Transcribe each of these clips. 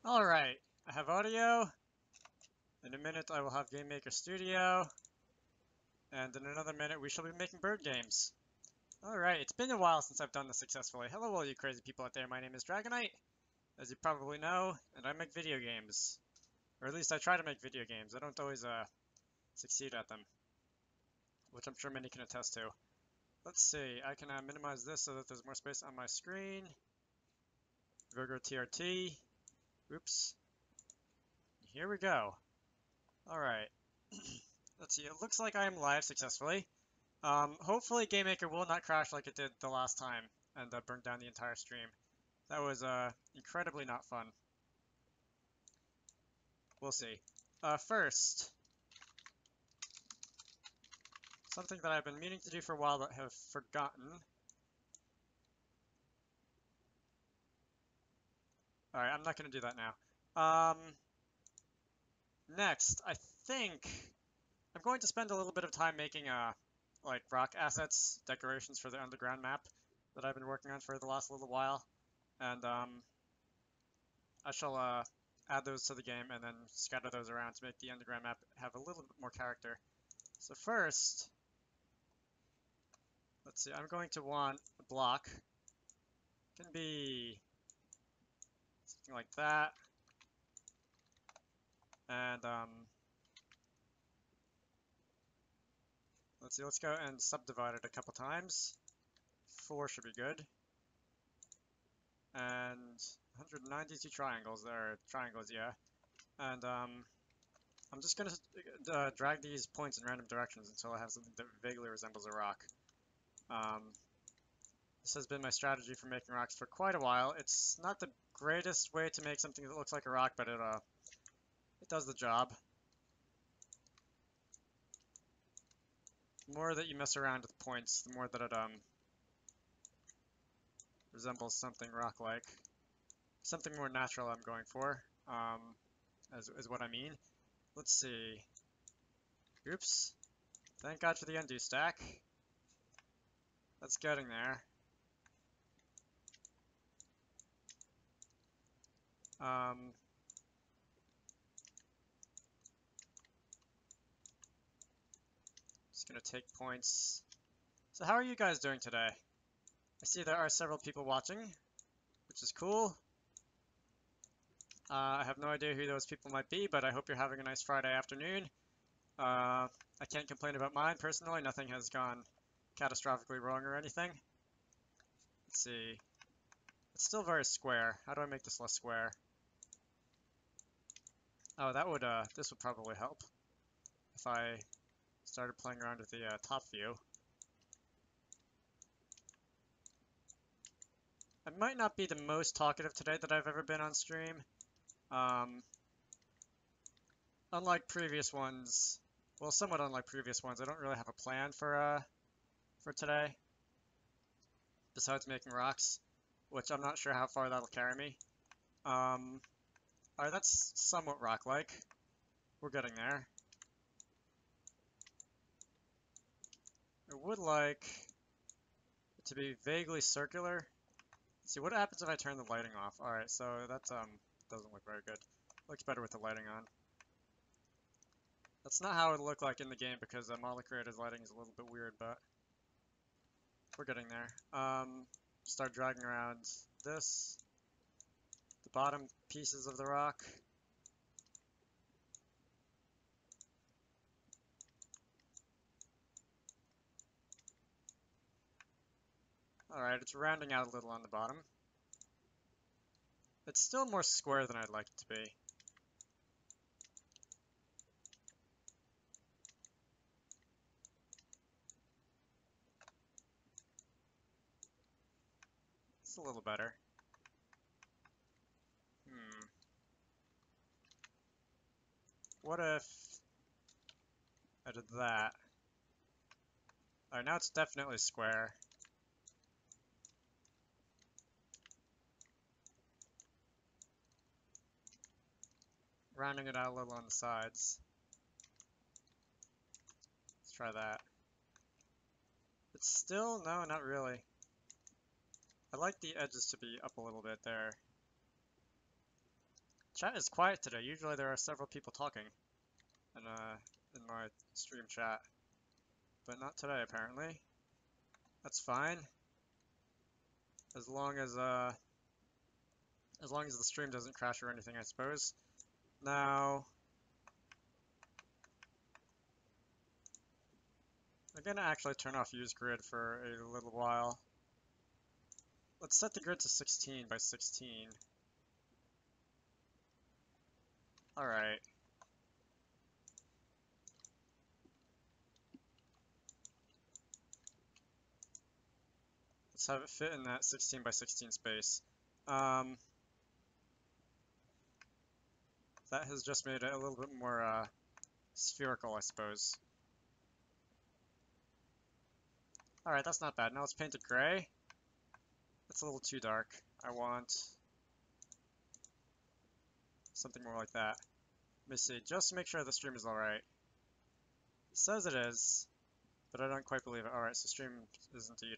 Alright, I have audio. In a minute I will have Game Maker Studio. And in another minute we shall be making bird games. Alright, it's been a while since I've done this successfully. Hello all you crazy people out there, my name is Dragonite, as you probably know, and I make video games. Or at least I try to make video games. I don't always succeed at them, which I'm sure many can attest to. Let's see, I can minimize this so that there's more space on my screen. Virgo TRT. Oops. Here we go. Alright. Let's see, it looks like I am live successfully. Hopefully GameMaker will not crash like it did the last time and burn down the entire stream. That was incredibly not fun. We'll see. First, something that I've been meaning to do for a while but have forgotten. Alright, I'm not going to do that now. Next, I think I'm going to spend a little bit of time making like rock assets, decorations for the underground map that I've been working on for the last little while. And I shall add those to the game and then scatter those around to make the underground map have a little bit more character. So first, let's see, I'm going to want a block. It can be something like that. And let's see, let's go and subdivide it a couple times. 4 should be good. And 192 triangles, there are triangles, yeah. And I'm just gonna drag these points in random directions until I have something that vaguely resembles a rock. This has been my strategy for making rocks for quite a while. It's not the greatest way to make something that looks like a rock, but it does the job. The more that you mess around with points, the more that it resembles something rock-like. Something more natural I'm going for, is what I mean. Let's see. Oops. Thank God for the undo stack. That's getting there. Just gonna take points. So how are you guys doing today? I see there are several people watching, which is cool. I have no idea who those people might be, but I hope you're having a nice Friday afternoon. I can't complain about mine personally. Nothing has gone catastrophically wrong or anything. Let's see. It's still very square. How do I make this less square? Oh, this would probably help if I started playing around with the top view. I might not be the most talkative today that I've ever been on stream. Unlike previous ones, well, somewhat unlike previous ones, I don't really have a plan for today, besides making rocks, which I'm not sure how far that'll carry me. Alright, that's somewhat rock-like. We're getting there. I would like it to be vaguely circular. Let's see, what happens if I turn the lighting off? Alright, so that doesn't look very good. Looks better with the lighting on. That's not how it would look like in the game because Model Creator's lighting is a little bit weird, but we're getting there. Start dragging around this, the bottom pieces of the rock. Alright, it's rounding out a little on the bottom. It's still more square than I'd like it to be. It's a little better. What if I did that? Alright, now it's definitely square. Rounding it out a little on the sides. Let's try that. It's still, no, not really. I like the edges to be up a little bit there. Chat is quiet today. Usually there are several people talking in my stream chat, but not today apparently. That's fine. As long as the stream doesn't crash or anything, I suppose. Now, I'm gonna actually turn off use grid for a little while. Let's set the grid to 16 by 16. Alright. Let's have it fit in that 16 by 16 space. That has just made it a little bit more spherical, I suppose. Alright, that's not bad. Now let's paint it gray. That's a little too dark. I want something more like that. Let me see, just to make sure the stream is alright. It says it is, but I don't quite believe it. Alright, so stream is indeed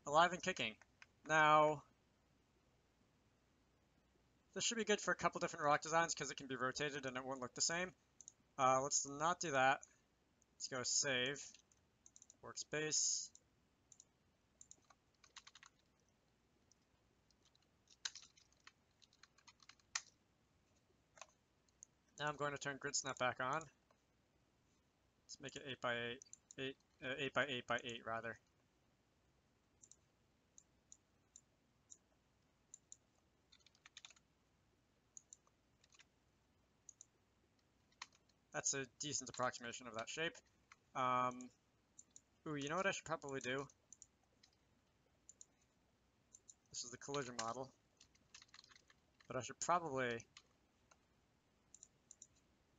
alive and kicking. Now, this should be good for a couple different rock designs because it can be rotated and it won't look the same. Let's not do that. Let's go save, workspace. Now I'm going to turn grid snap back on. Let's make it 8 by 8, 8 by 8 by 8 rather. That's a decent approximation of that shape. Ooh, you know what I should probably do? This is the collision model, but I should probably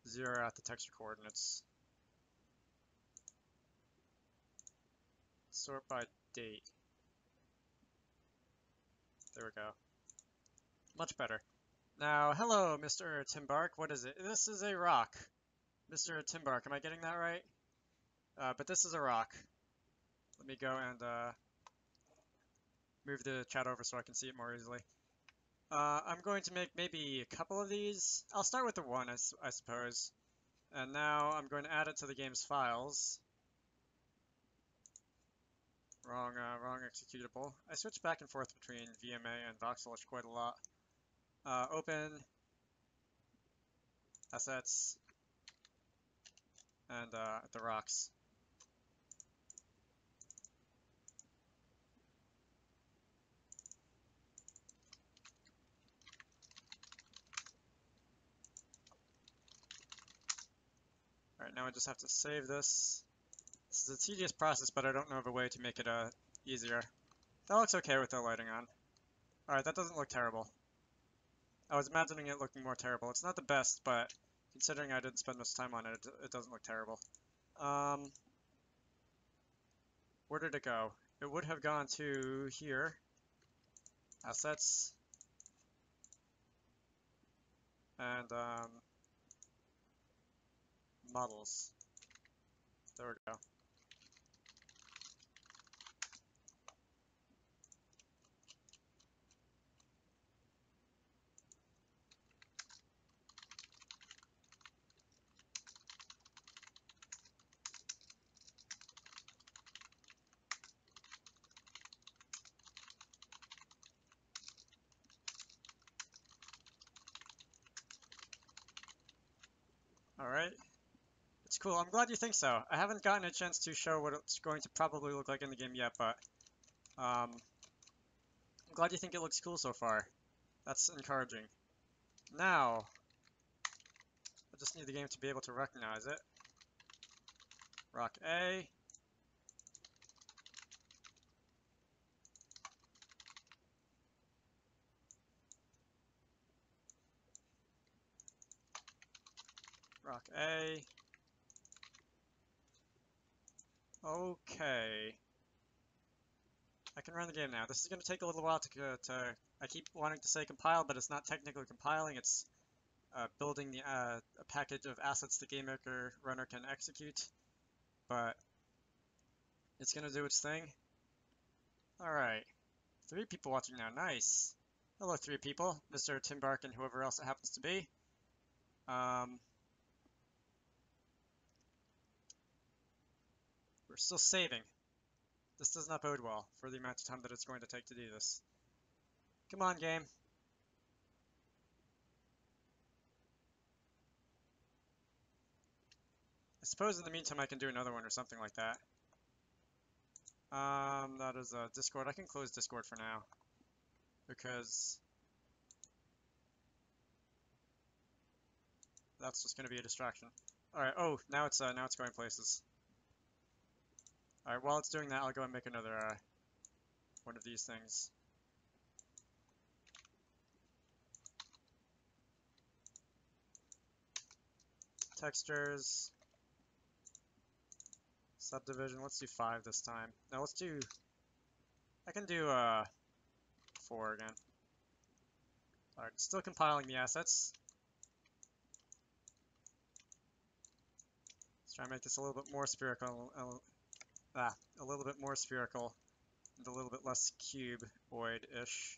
zero out the texture coordinates. Sort by date. There we go. Much better. Now, hello, Mr. Timbark. What is it? This is a rock. Mr. Timbark, am I getting that right? But this is a rock. Let me go and move the chat over so I can see it more easily. I'm going to make maybe a couple of these. I'll start with the one, I suppose. And now I'm going to add it to the game's files. Wrong executable. I switch back and forth between VMA and Voxelish quite a lot. Open, assets, and the rocks. Alright, now I just have to save this. This is a tedious process, but I don't know of a way to make it easier. That looks okay with the lighting on. Alright, that doesn't look terrible. I was imagining it looking more terrible. It's not the best, but considering I didn't spend much time on it, it doesn't look terrible. Where did it go? It would have gone to here. Assets. And models. There we go. Alright. It's cool. I'm glad you think so. I haven't gotten a chance to show what it's going to probably look like in the game yet, but I'm glad you think it looks cool so far. That's encouraging. Now, I just need the game to be able to recognize it. Rock A. Rock A. Okay. I can run the game now. This is going to take a little while I keep wanting to say compile, but it's not technically compiling. It's building a package of assets the GameMaker runner can execute. But it's going to do its thing. Alright. 3 people watching now. Nice. Hello, three people. Mr. Tim Bark and whoever else it happens to be. We're still saving. This does not bode well for the amount of time that it's going to take to do this. Come on, game. I suppose in the meantime I can do another one or something like that. That is Discord. I can close Discord for now because that's just going to be a distraction. All right. Oh, now it's going places. All right. While it's doing that, I'll go and make another one of these things. Textures, subdivision. Let's do 5 this time. No, let's do. I can do 4 again. All right. Still compiling the assets. Let's try and make this a little bit more spherical. A little bit more spherical and a little bit less cuboid-ish.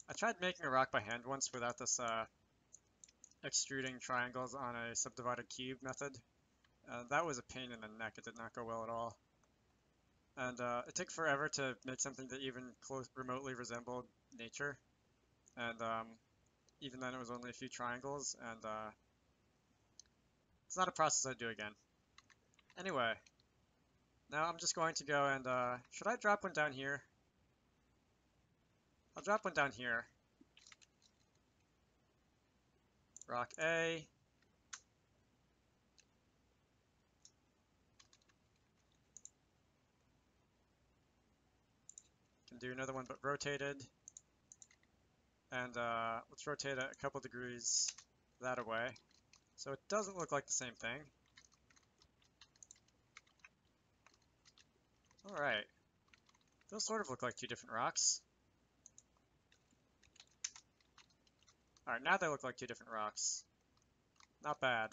I tried making a rock by hand once without this extruding triangles on a subdivided cube method. That was a pain in the neck. It did not go well at all. And it took forever to make something that even remotely resembled nature. And even then it was only a few triangles, and it's not a process I'd do again. Anyway, now I'm just going to go and, should I drop one down here? I'll drop one down here. Rock A. Can do another one but rotated. And let's rotate it a couple degrees that away. So it doesn't look like the same thing. Alright. Those sort of look like 2 different rocks. Alright, now they look like 2 different rocks. Not bad.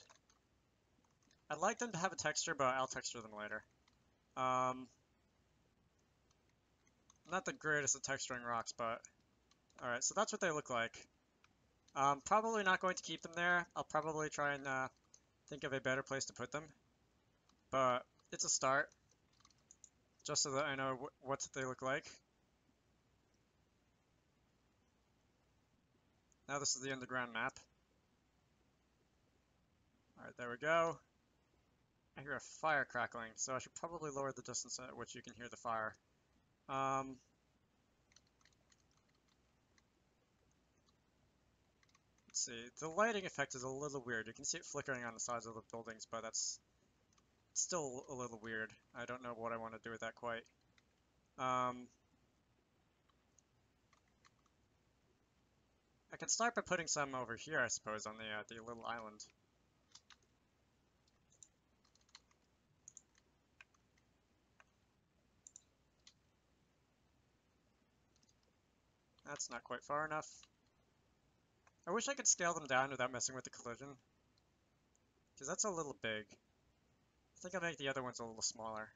I'd like them to have a texture, but I'll texture them later. Not the greatest at texturing rocks, but... Alright, so that's what they look like. Probably not going to keep them there. I'll probably try and think of a better place to put them. But it's a start. Just so that I know what they look like. Now this is the underground map. Alright, there we go. I hear a fire crackling, so I should probably lower the distance at which you can hear the fire. Let's see. The lighting effect is a little weird. You can see it flickering on the sides of the buildings, but that's still a little weird. I don't know what I want to do with that quite. I can start by putting some over here, I suppose, on the little island. That's not quite far enough. I wish I could scale them down without messing with the collision, because that's a little big. I think I'll make the other ones a little smaller.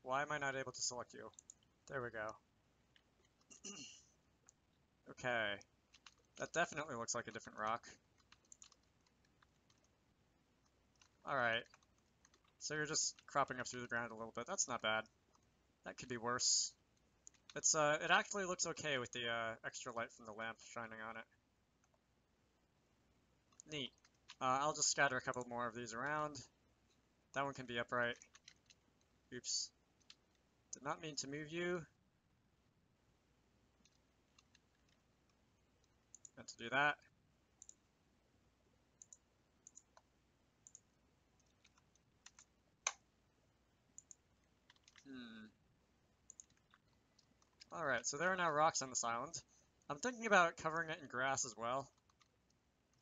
Why am I not able to select you? There we go. Okay. That definitely looks like a different rock. Alright. So you're just cropping up through the ground a little bit. That's not bad. That could be worse. It actually looks okay with the extra light from the lamp shining on it. Neat. I'll just scatter a couple more of these around. That one can be upright. Oops. Did not mean to move you. Meant to do that. Alright, so there are now rocks on this island. I'm thinking about covering it in grass as well,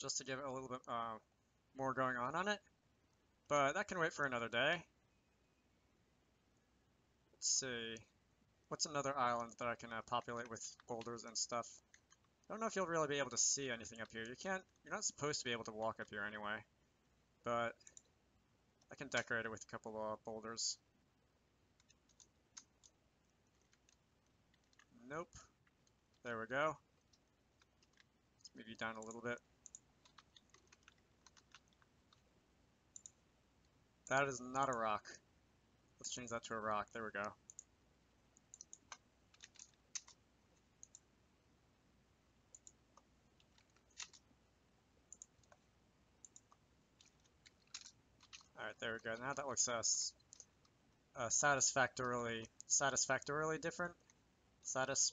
just to give it a little bit more going on it. But that can wait for another day. Let's see. What's another island that I can populate with boulders and stuff? I don't know if you'll really be able to see anything up here. You're not supposed to be able to walk up here anyway, but I can decorate it with a couple of boulders. Nope. There we go. Let's move you down a little bit. That is not a rock. Let's change that to a rock. There we go. Alright, there we go. Now that looks satisfactorily different.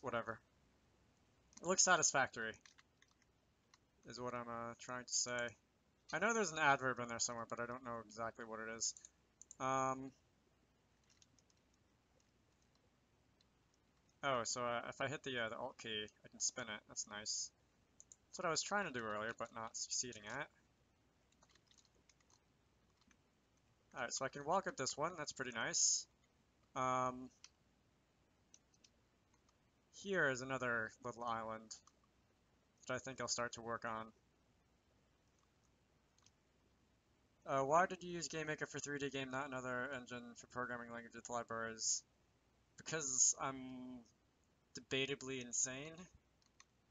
Whatever. It looks satisfactory, is what I'm trying to say. I know there's an adverb in there somewhere, but I don't know exactly what it is. Oh, so if I hit the Alt key, I can spin it. That's nice. That's what I was trying to do earlier, but not succeeding at. Alright, so I can walk up this one. That's pretty nice. Here is another little island that I think I'll start to work on. Why did you use GameMaker for 3D game, not another engine for programming language with libraries? Because I'm debatably insane.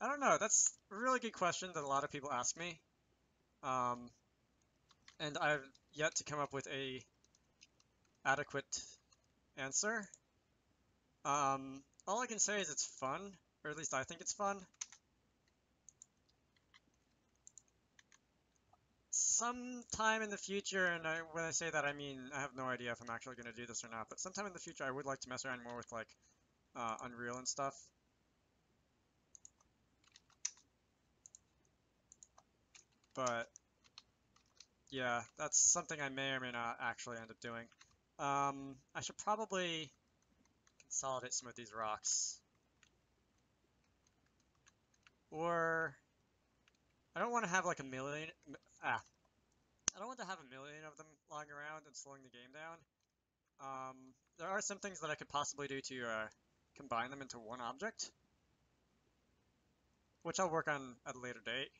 I don't know, that's a really good question that a lot of people ask me. And I've yet to come up with a adequate answer. All I can say is it's fun, or at least I think it's fun. Sometime in the future, and when I say that, I mean I have no idea if I'm actually going to do this or not, but sometime in the future I would like to mess around more with like Unreal and stuff. But yeah, that's something I may or may not actually end up doing. I should probably consolidate some of these rocks. Or I don't want to have like a million. I don't want to have a million of them lying around and slowing the game down. There are some things that I could possibly do to combine them into one object, which I'll work on at a later date.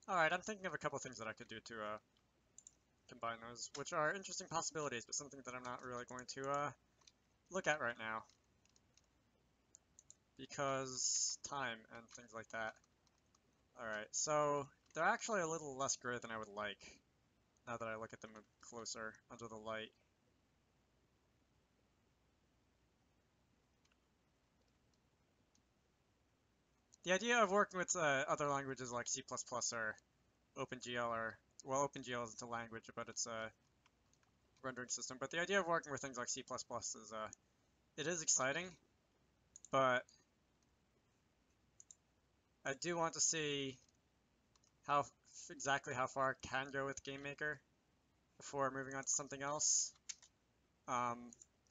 Alright, I'm thinking of a couple things that I could do to combine those, which are interesting possibilities, but something that I'm not really going to look at right now. Because time and things like that. Alright, so they're actually a little less gray than I would like, now that I look at them closer under the light. The idea of working with other languages like C++ or OpenGL, well, OpenGL isn't a language, but it's a rendering system. But the idea of working with things like C++ is, it is exciting, but I do want to see exactly how far I can go with GameMaker before moving on to something else. I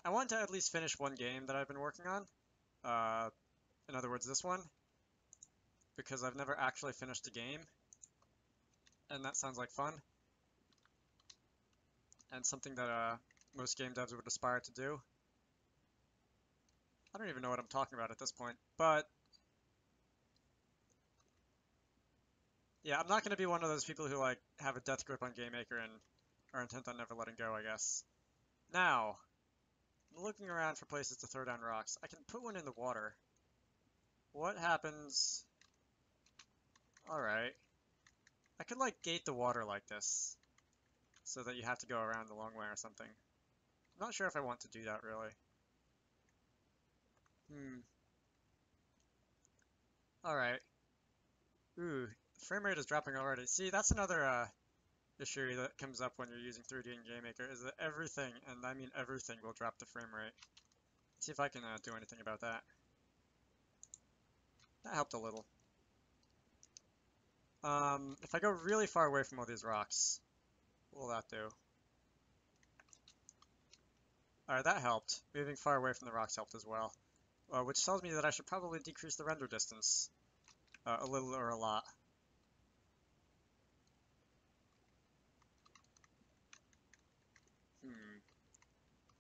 want to at least finish one game that I've been working on. In other words, this one, because I've never actually finished a game, and that sounds like fun, and something that most game devs would aspire to do. I don't even know what I'm talking about at this point, but yeah, I'm not going to be one of those people who like have a death grip on GameMaker and are intent on never letting go, I guess. Now, I'm looking around for places to throw down rocks. I can put one in the water. What happens? Alright. I could like gate the water like this, so that you have to go around the long way or something. I'm not sure if I want to do that, really. Alright. Ooh, frame rate is dropping already. See, that's another issue that comes up when you're using 3D in GameMaker, is that everything, and I mean everything, will drop the frame rate. Let's see if I can do anything about that. That helped a little. If I go really far away from all these rocks, what will that do? Alright, that helped. Moving far away from the rocks helped as well. Which tells me that I should probably decrease the render distance. A little or a lot.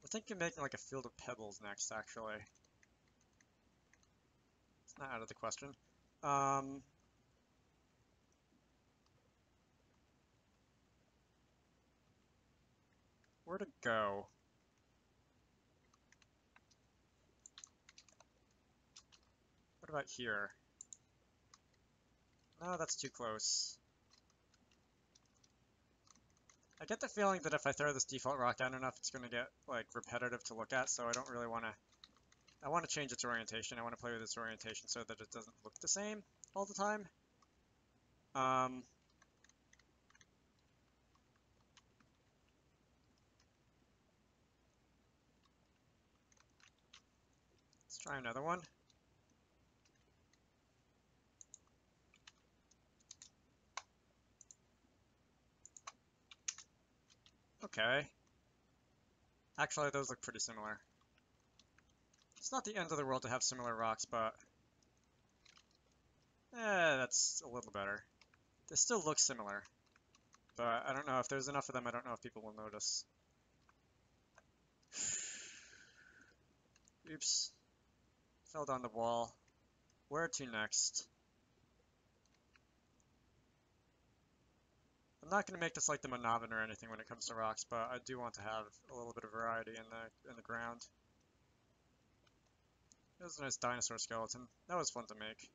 thinking making like a field of pebbles next, actually. It's not out of the question. Where to go? What about here? No, that's too close. I get the feeling that if I throw this default rock down enough, it's going to get, like, repetitive to look at, so I don't really want to... I want to change its orientation. I want to play with its orientation so that it doesn't look the same all the time. Let's try another one. Okay. Actually, those look pretty similar. It's not the end of the world to have similar rocks, but... that's a little better. They still look similar. But I don't know if there's enough of them, I don't know if people will notice. Oops. Fell down the wall. Where to next? I'm not going to make this like the Monovan or anything when it comes to rocks, but I do want to have a little bit of variety in the ground. It was a nice dinosaur skeleton. That was fun to make.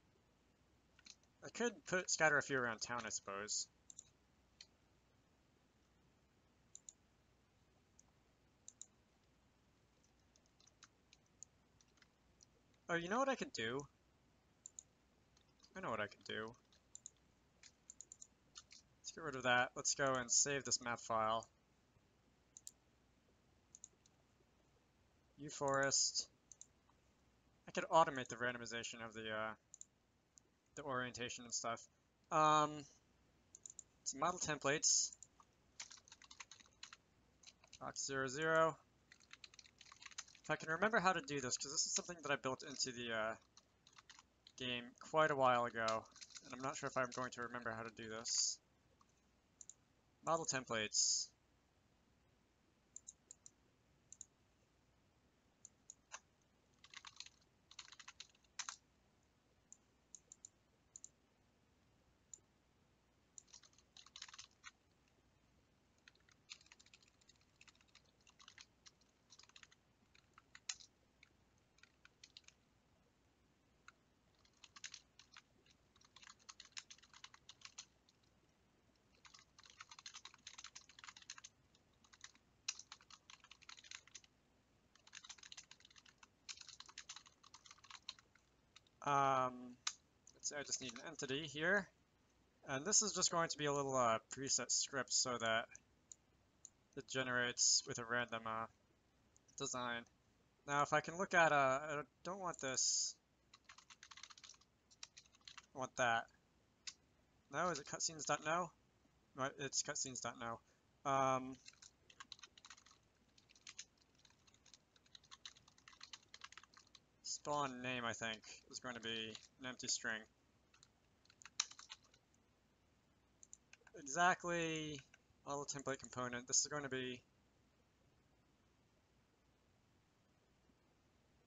I could scatter a few around town, I suppose. Oh, you know what I could do? I know what I could do. Let's get rid of that. Let's go and save this map file. uForest. I could automate the randomization of the orientation and stuff. Some model templates. Rock00. If I can remember how to do this, because this is something that I built into the game quite a while ago, and I'm not sure if I'm going to remember how to do this. Model templates. Let's say I just need an entity here. And this is just going to be a little preset script so that it generates with a random design. Now if I can look at, I don't want this, I want that. No, is it cutscenes.no? No, it's cutscenes.no. Spawn name, I think, is going to be an empty string. Exactly, model template component. This is going to be...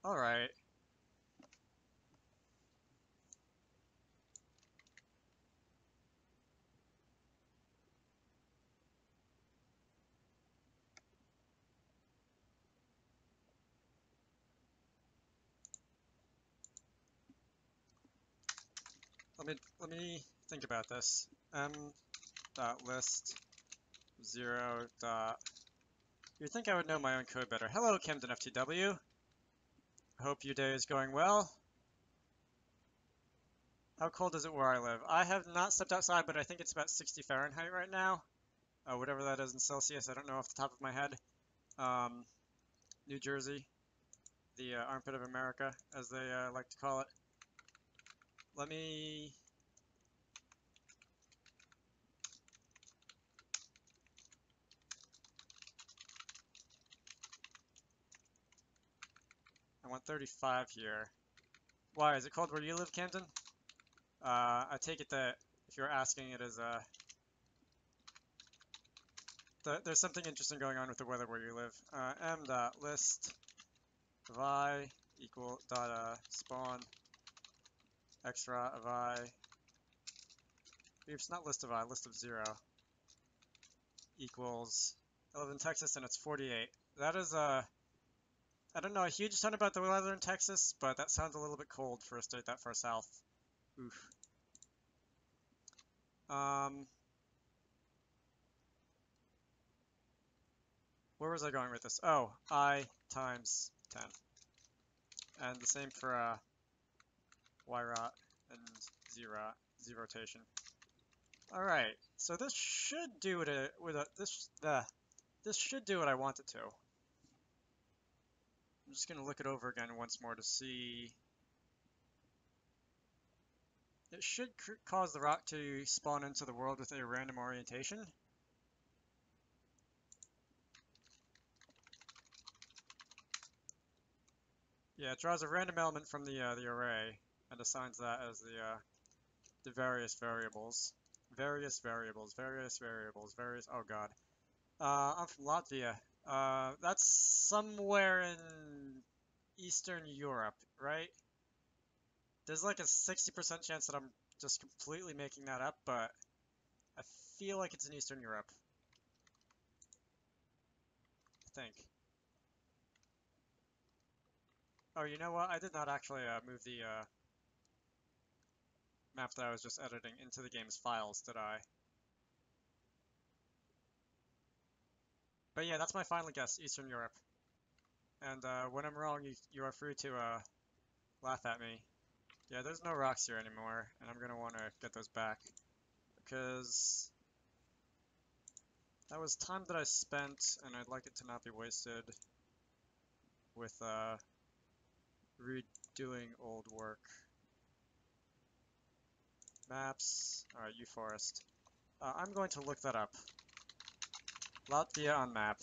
Alright. Let me think about this. M.list 0. You'd think I would know my own code better. Hello, Camden FTW. I hope your day is going well. How cold is it where I live? I have not stepped outside, but I think it's about 60 Fahrenheit right now. Whatever that is in Celsius, I don't know off the top of my head. New Jersey, the armpit of America, as they like to call it. Let me... I want 35 here. Why, is it cold where you live, Camden? I take it that if you're asking it as there's something interesting going on with the weather where you live. M.list of I equal dot spawn extra of I. It's not list of I, list of 0 equals. I live in Texas and it's 48. That is I don't know a huge ton about the weather in Texas, but that sounds a little bit cold for a state that far south. Oof. Where was I going with this? Oh, I times 10. And the same for y rot and z rot, z rotation. All right, so this should do it this should do what I want it to. I'm just gonna look it over again once more to see. It should cause the rock to spawn into the world with a random orientation. Yeah, it draws a random element from the array and assigns that as the various variables. Various variables. Oh god. I'm from Latvia. That's somewhere in Eastern Europe, right? There's like a 60% chance that I'm just completely making that up, but I feel like it's in Eastern Europe. I think. Oh, you know what? I did not actually move the map that I was just editing into the game's files, did I? But yeah, that's my final guess, Eastern Europe. And when I'm wrong, you are free to laugh at me. Yeah, there's no rocks here anymore, and I'm gonna want to get those back. Because that was time that I spent, and I'd like it to not be wasted with redoing old work. Maps. Alright, uForest. I'm going to look that up. Latvia on map.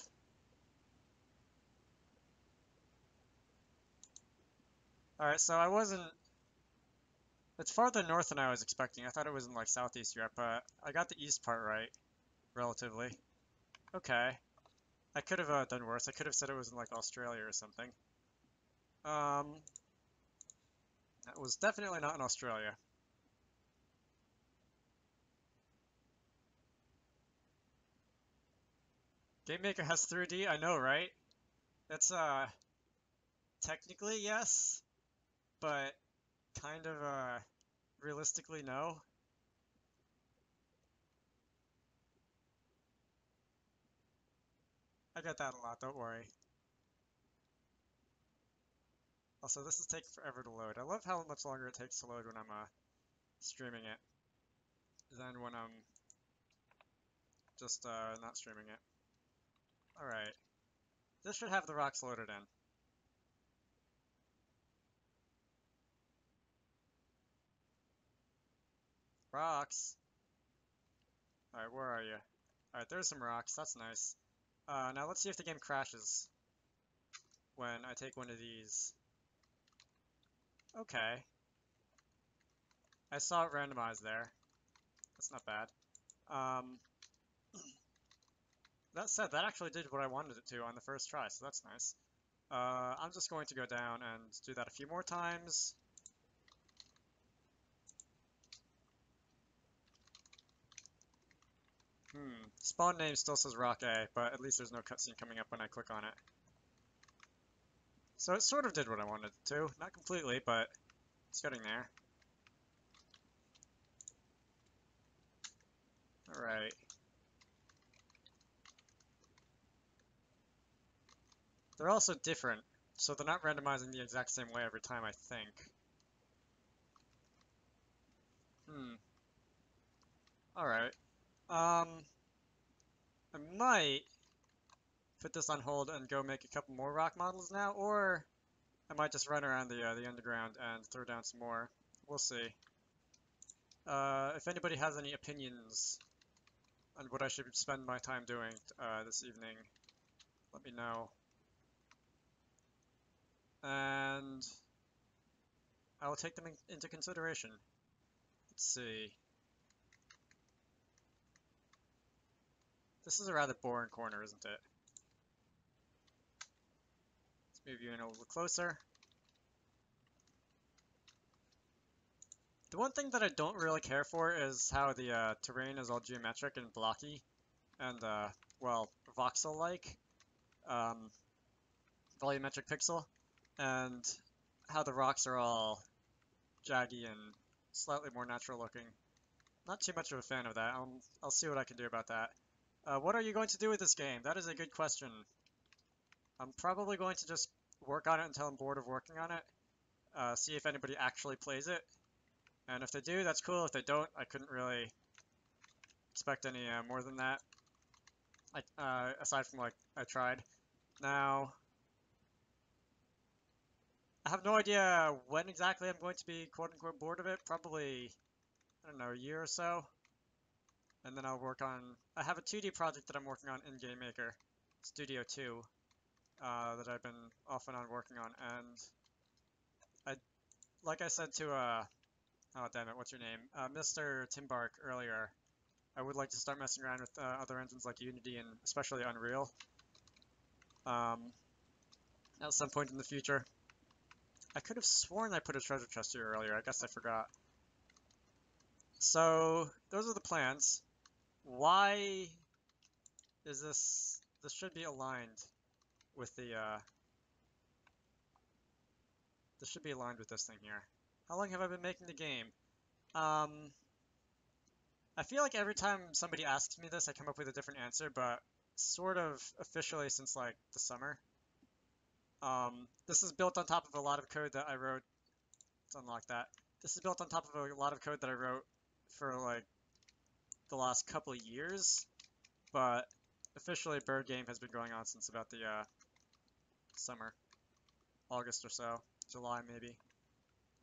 Alright, so I wasn't... It's farther north than I was expecting. I thought it was in like Southeast Europe, but I got the east part right, relatively. Okay. I could have done worse. I could have said it was in like Australia or something. That was definitely not in Australia. GameMaker has 3D, I know, right? That's technically yes, but kind of realistically no. I get that a lot, don't worry. Also, this is taking forever to load. I love how much longer it takes to load when I'm streaming it than when I'm just not streaming it. Alright. This should have the rocks loaded in. Rocks! Alright, where are you? Alright, there's some rocks. That's nice. Now let's see if the game crashes when I take one of these. Okay. I saw it randomized there. That's not bad. That said, that actually did what I wanted it to on the first try, so that's nice. I'm just going to go down and do that a few more times. Spawn name still says Rock A, but at least there's no cutscene coming up when I click on it. So it sort of did what I wanted it to. Not completely, but it's getting there. Alright. They're also different, so they're not randomizing the exact same way every time, I think. Alright. I might put this on hold and go make a couple more rock models now, or I might just run around the underground and throw down some more. We'll see. If anybody has any opinions on what I should spend my time doing this evening, let me know. And I will take them into consideration. Let's see. This is a rather boring corner, isn't it? Let's move you in a little closer. The one thing that I don't really care for is how the terrain is all geometric and blocky and, well, voxel-like, um, volumetric pixel, and how the rocks are all jaggy and slightly more natural looking. Not too much of a fan of that. I'll see what I can do about that. What are you going to do with this game? That is a good question. I'm probably going to just work on it until I'm bored of working on it. See if anybody actually plays it. And if they do, that's cool. If they don't, I couldn't really expect any more than that. Aside from, like, I tried. Now, I have no idea when exactly I'm going to be quote-unquote bored of it. Probably, I don't know, a year or so. And then I'll work on... I have a 2D project that I'm working on in GameMaker, Studio 2, that I've been off and on working on. And like I said to, oh damn it, what's your name? Mr. Timbark earlier, I would like to start messing around with other engines like Unity and especially Unreal at some point in the future. I could have sworn I put a treasure chest here earlier. I guess I forgot. So those are the plans. Why is this? This should be aligned with the. This should be aligned with this thing here. How long have I been making the game? I feel like every time somebody asks me this, I come up with a different answer, but sort of officially since like the summer. This is built on top of a lot of code that I wrote. Let's unlock that. This is built on top of a lot of code that I wrote for like the last couple of years, but officially Bird Game has been going on since about the summer, August or so, July maybe.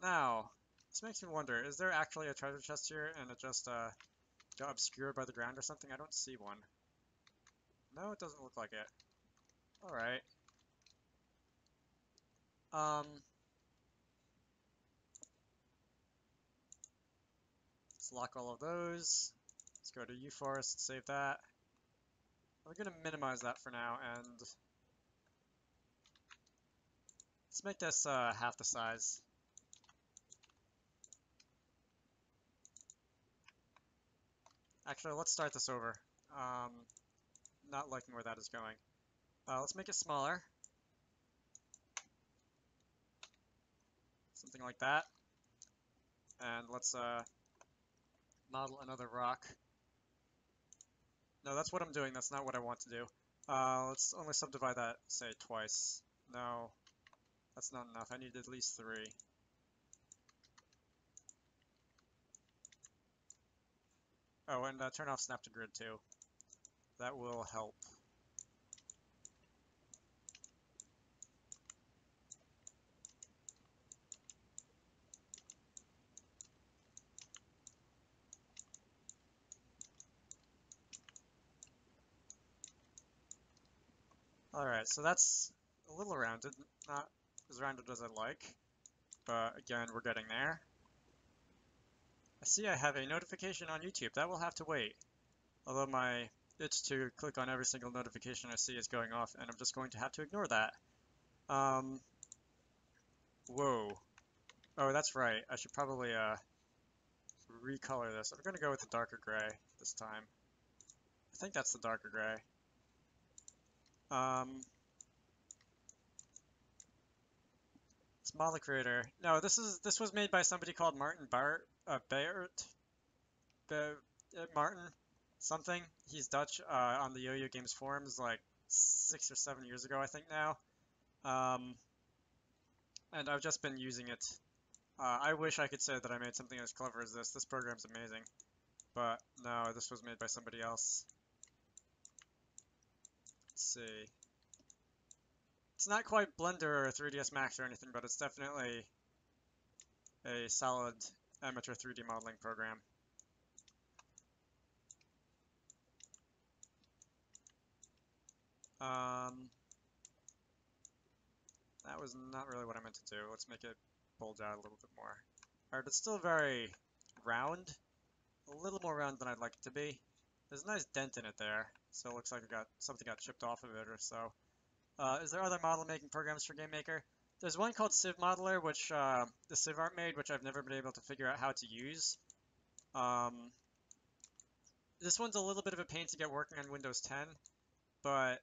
Now, this makes me wonder, is there actually a treasure chest here and it just got obscured by the ground or something? I don't see one. No, it doesn't look like it. Alright. Let's lock all of those. Let's go to uForest, save that. I'm gonna minimize that for now, and let's make this half the size. Actually, let's start this over. Not liking where that is going. Let's make it smaller. Something like that. And let's model another rock. No, that's what I'm doing. That's not what I want to do. Let's only subdivide that, say, twice. No, that's not enough. I need at least 3. Oh, and turn off Snap to Grid too. That will help. Alright, so that's a little rounded. Not as rounded as I'd like, but again, we're getting there. I see I have a notification on YouTube. That will have to wait. Although my itch to click on every single notification I see is going off, and I'm just going to have to ignore that. Whoa. Oh, that's right. I should probably recolor this. I'm going to go with the darker gray this time. I think that's the darker gray. It's Model Creator. No, this was made by somebody called Martin Bayert. Martin something. He's Dutch on the Yo-Yo Games forums like 6 or 7 years ago, I think now. And I've just been using it. I wish I could say that I made something as clever as this. This program's amazing. But no, this was made by somebody else. Let's see. It's not quite Blender or 3ds Max or anything, but it's definitely a solid amateur 3D modeling program. That was not really what I meant to do. Let's make it bulge out a little bit more. Alright, it's still very round. A little more round than I'd like it to be. There's a nice dent in it there. So it looks like something got chipped off of it or so. Is there other model making programs for GameMaker? There's one called Civ Modeler, which the CivArt made, which I've never been able to figure out how to use. This one's a little bit of a pain to get working on Windows 10, but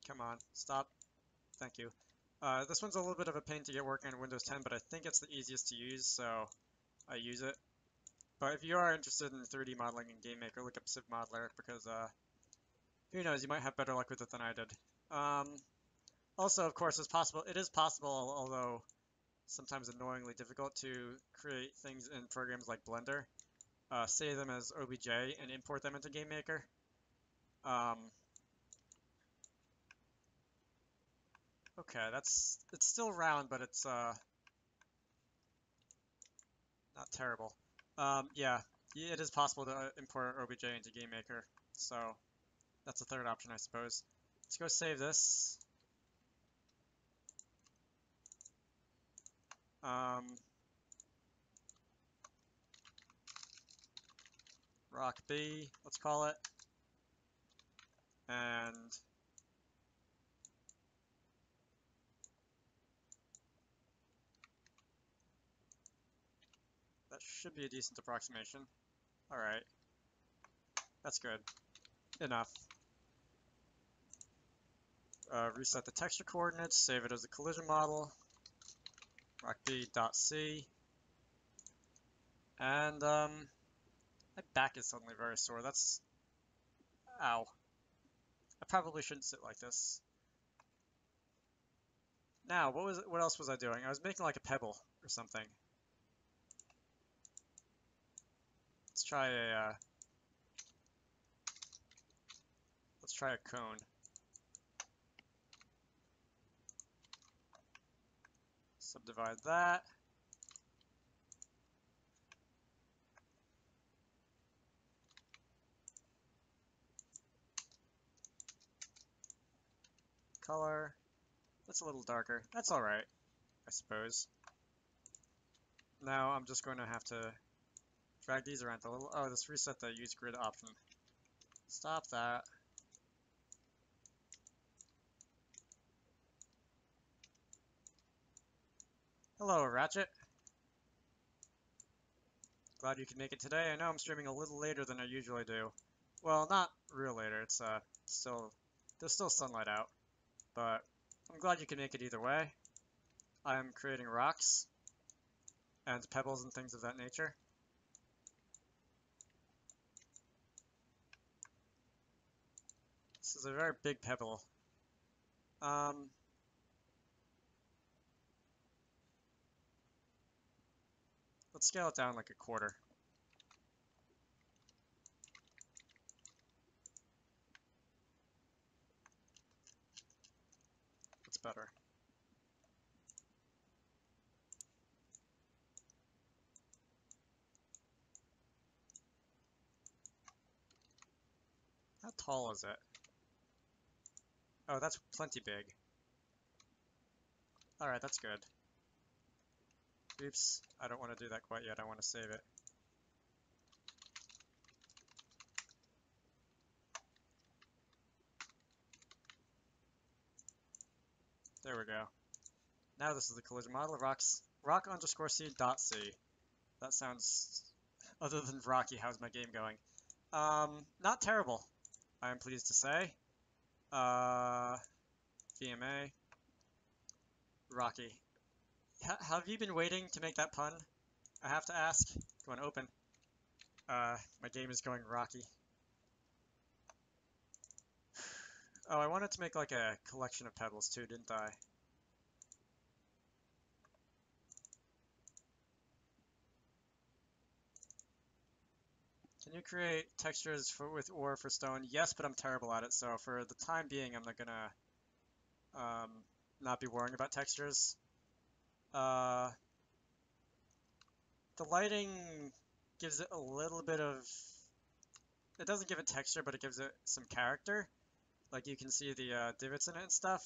come on, stop. Thank you. This one's a little bit of a pain to get working on Windows 10, but I think it's the easiest to use, so I use it. But if you are interested in 3D modeling in GameMaker, look up Civ Modeler, because who knows, you might have better luck with it than I did. Also, of course, it is possible, although sometimes annoyingly difficult, to create things in programs like Blender, save them as OBJ, and import them into GameMaker. Okay, it's still round, but it's not terrible. Yeah, it is possible to import OBJ into GameMaker, so that's the third option, I suppose. Let's go save this. Rock B, let's call it. And that should be a decent approximation. Alright. That's good. Enough. Reset the texture coordinates, save it as a collision model. rockb.c. And, my back is suddenly very sore. That's... Ow. I probably shouldn't sit like this. Now, what else was I doing? I was making like a pebble or something. Let's try a cone. Subdivide that. Color. That's a little darker. That's alright, I suppose. Now I'm just going to have to drag these around a little. Oh, let's reset the use grid option. Stop that. Hello, Ratchet. Glad you could make it today. I know I'm streaming a little later than I usually do. Well, not real later. It's there's still sunlight out, but I'm glad you can make it either way. I'm creating rocks and pebbles and things of that nature. This is a very big pebble. Let's scale it down like a quarter. That's better. How tall is it? Oh, that's plenty big. Alright, that's good. Oops, I don't want to do that quite yet. I want to save it. There we go. Now this is the collision model of rock_c.c. That sounds, other than rocky, how's my game going? Not terrible, I am pleased to say. VMA. Rocky. Have you been waiting to make that pun? I have to ask. Go on, open. My game is going rocky. Oh, I wanted to make like a collection of pebbles too, didn't I? Can you create textures with ore for stone? Yes, but I'm terrible at it, so for the time being, I'm not gonna not be worrying about textures. The lighting gives it a little bit of... It doesn't give it texture, but it gives it some character. Like you can see the divots in it and stuff.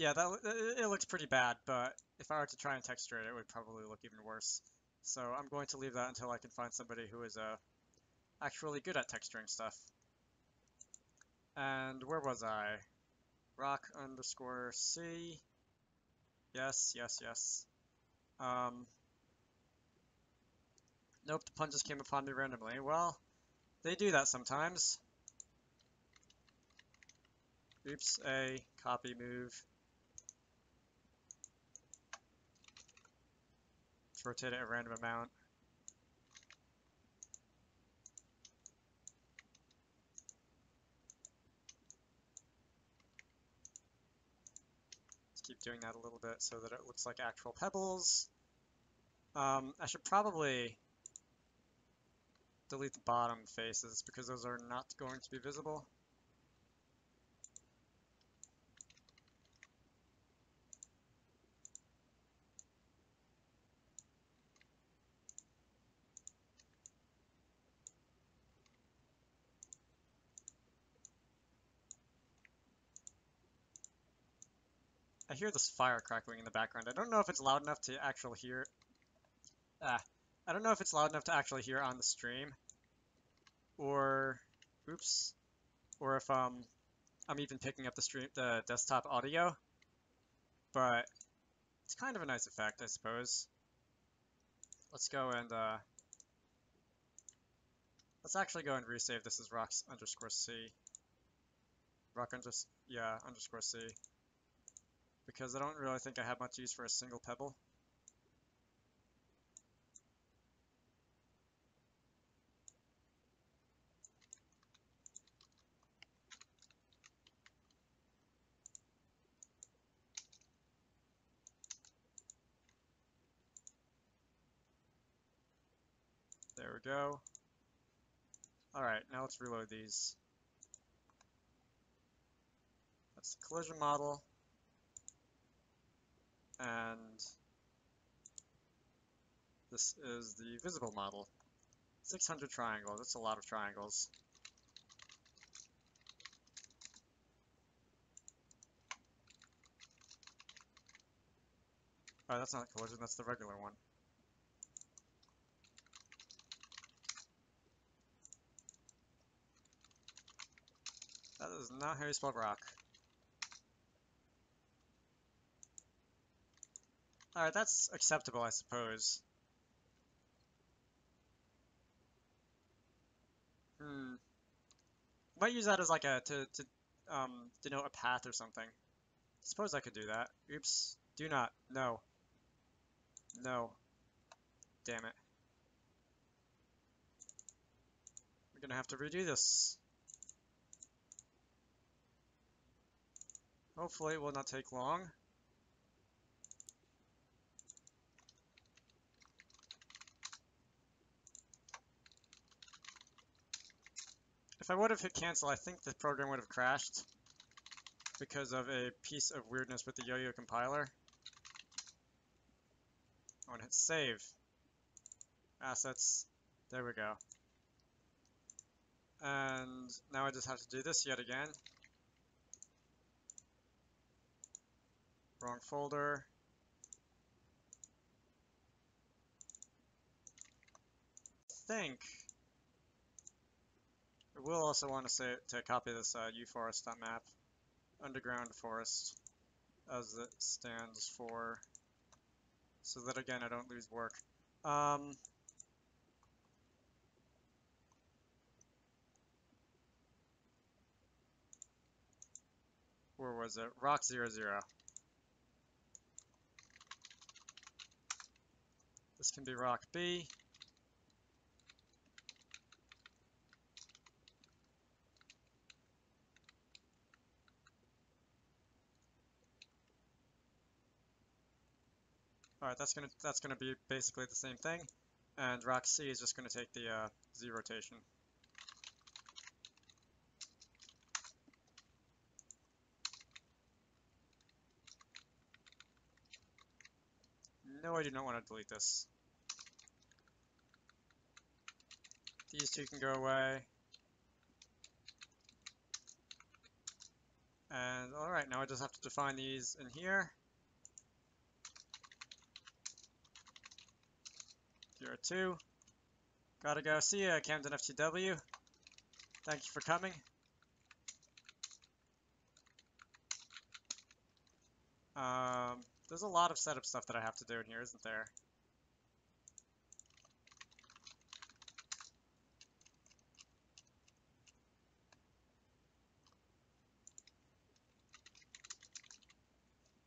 Yeah, it looks pretty bad, but if I were to try and texture it, it would probably look even worse. So I'm going to leave that until I can find somebody who is actually good at texturing stuff. And where was I? Rock underscore C. Yes, yes, yes. Nope, the pun just came upon me randomly. Well, they do that sometimes. Oops, A, copy, move. Let's rotate it a random amount. Let's keep doing that a little bit so that it looks like actual pebbles. I should probably delete the bottom faces because those are not going to be visible. I hear this fire crackling in the background. I don't know if it's loud enough to actually hear. I don't know if it's loud enough to actually hear on the stream, or, oops, or if I'm even picking up the desktop audio. But it's kind of a nice effect, I suppose. Let's go and let's actually go and resave this as rocks underscore C. Underscore C. Because I don't really think I have much use for a single pebble. There we go. Alright, now let's reload these. That's the collision model. And this is the visible model. 600 triangles, that's a lot of triangles. Oh, that's not collision, that's the regular one. That is not how you spell rock. Alright, that's acceptable, I suppose. Might use that as like to denote a path or something. Suppose I could do that. Oops. Do not. No. No. Damn it. We're gonna have to redo this. Hopefully it will not take long. If I would have hit cancel, I think the program would have crashed because of a piece of weirdness with the Yo-Yo compiler. I want to hit save. Assets. There we go. And now I just have to do this yet again. Wrong folder. I think I will also want to say to copy this uforest.map underground forest as it stands for, so that again I don't lose work. Where was it? Rock 00. This can be rock B. Alright, that's gonna be basically the same thing. And rock C is just gonna take the Z rotation. No, I do not want to delete this. These two can go away. And alright, now I just have to define these in here. Here are 2. Gotta go. See ya, Camden FTW. Thank you for coming. There's a lot of setup stuff that I have to do in here, isn't there?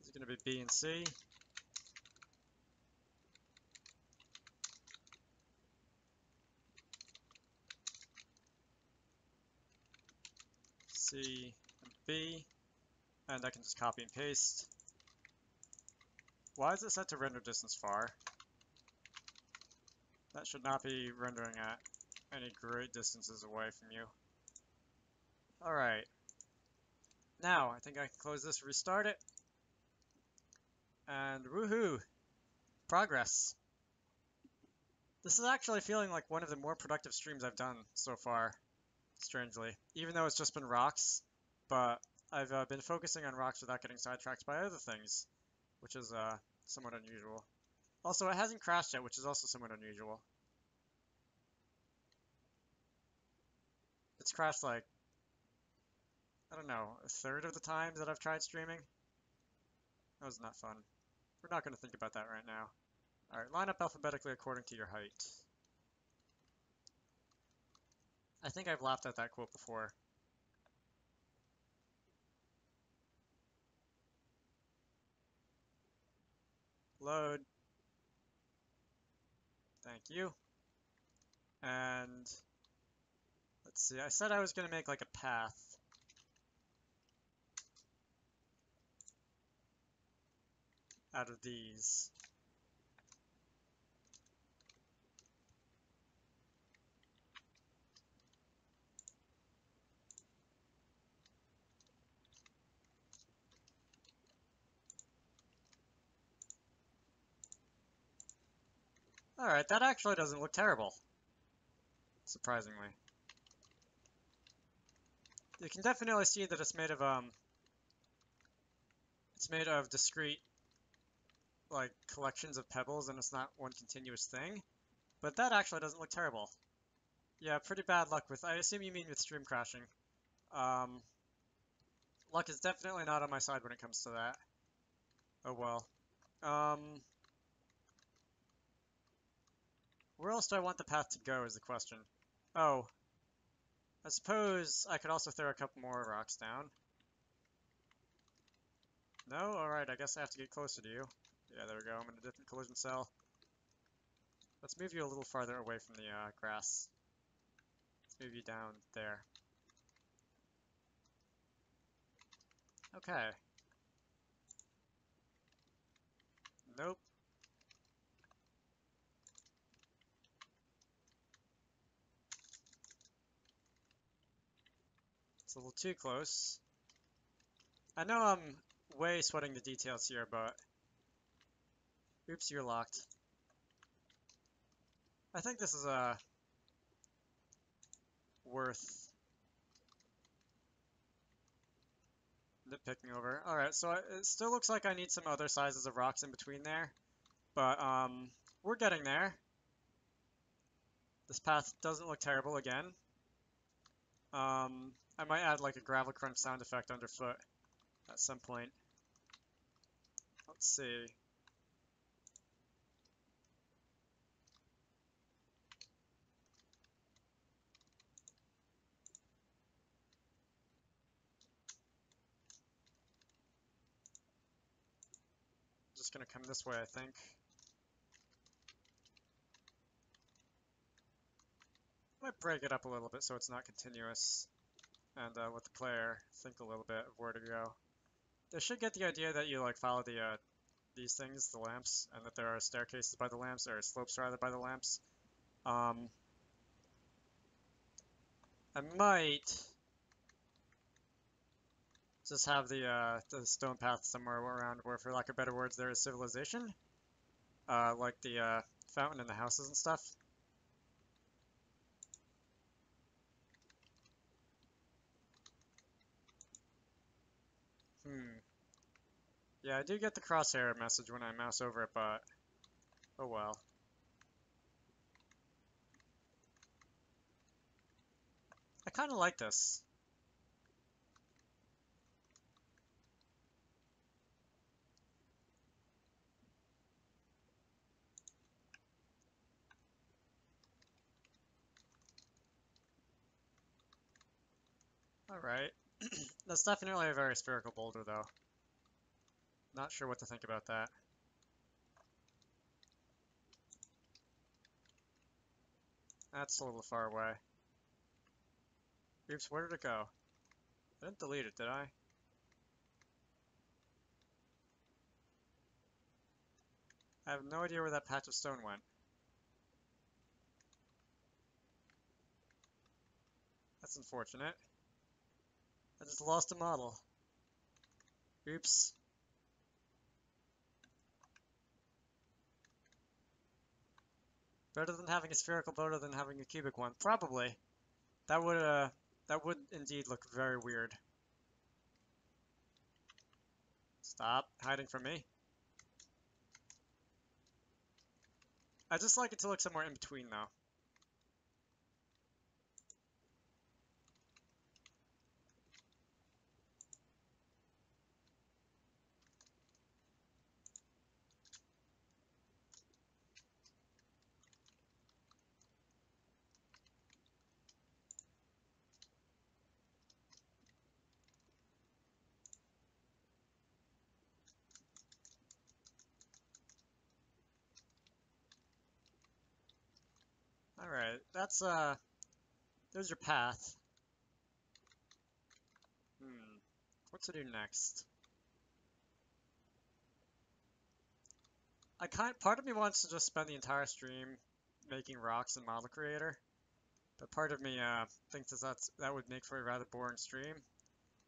Is it going to be B and C? C and B. And I can just copy and paste. Why is it set to render distance far? That should not be rendering at any great distances away from you. Alright. Now, I think I can close this, restart it. And woohoo! Progress. This is actually feeling like one of the more productive streams I've done so far, strangely. Even though it's just been rocks, but I've been focusing on rocks without getting sidetracked by other things, which is somewhat unusual. Also, it hasn't crashed yet, which is also somewhat unusual. It's crashed like, I don't know, a third of the times that I've tried streaming. That was not fun. We're not going to think about that right now. Alright, line up alphabetically according to your height. I think I've laughed at that quote before. Load. Thank you. And let's see, I said I was going to make like a path. Out of these. Alright, that actually doesn't look terrible. Surprisingly. You can definitely see that it's made of discrete like collections of pebbles and it's not one continuous thing. But that actually doesn't look terrible. Yeah, pretty bad luck with, I assume you mean with stream crashing. Luck is definitely not on my side when it comes to that. Oh well. Where else do I want the path to go is the question. Oh. I suppose I could also throw a couple more rocks down. No? Alright, I guess I have to get closer to you. Yeah, there we go. I'm in a different collision cell. Let's move you a little farther away from the grass. Let's move you down there. Okay. Nope. It's a little too close. I know I'm way sweating the details here, but... Oops, you're locked. I think this is worth nitpicking over. Alright, so it still looks like I need some other sizes of rocks in between there. But, we're getting there. This path doesn't look terrible again. I might add like a gravel crunch sound effect underfoot at some point. Let's see. Just gonna come this way, I think. Might break it up a little bit so it's not continuous, and let the player think a little bit of where to go. They should get the idea that you like follow the these things, the lamps, and that there are staircases by the lamps, or slopes rather by the lamps. I might just have the stone path somewhere around where, for lack of better words, there is civilization, like the fountain and the houses and stuff. Hmm. Yeah, I do get the crosshair message when I mouse over it, but oh well. I kind of like this. Alright. That's definitely a very spherical boulder, though. Not sure what to think about that. That's a little far away. Oops, where did it go? I didn't delete it, did I? I have no idea where that patch of stone went. That's unfortunate. I just lost a model. Oops. Better than having a spherical boulder than having a cubic one. Probably. That would indeed look very weird. Stop hiding from me. I just like it to look somewhere in between, though. Alright, there's your path. What to do next? Part of me wants to just spend the entire stream making rocks in Model Creator, but part of me thinks that would make for a rather boring stream.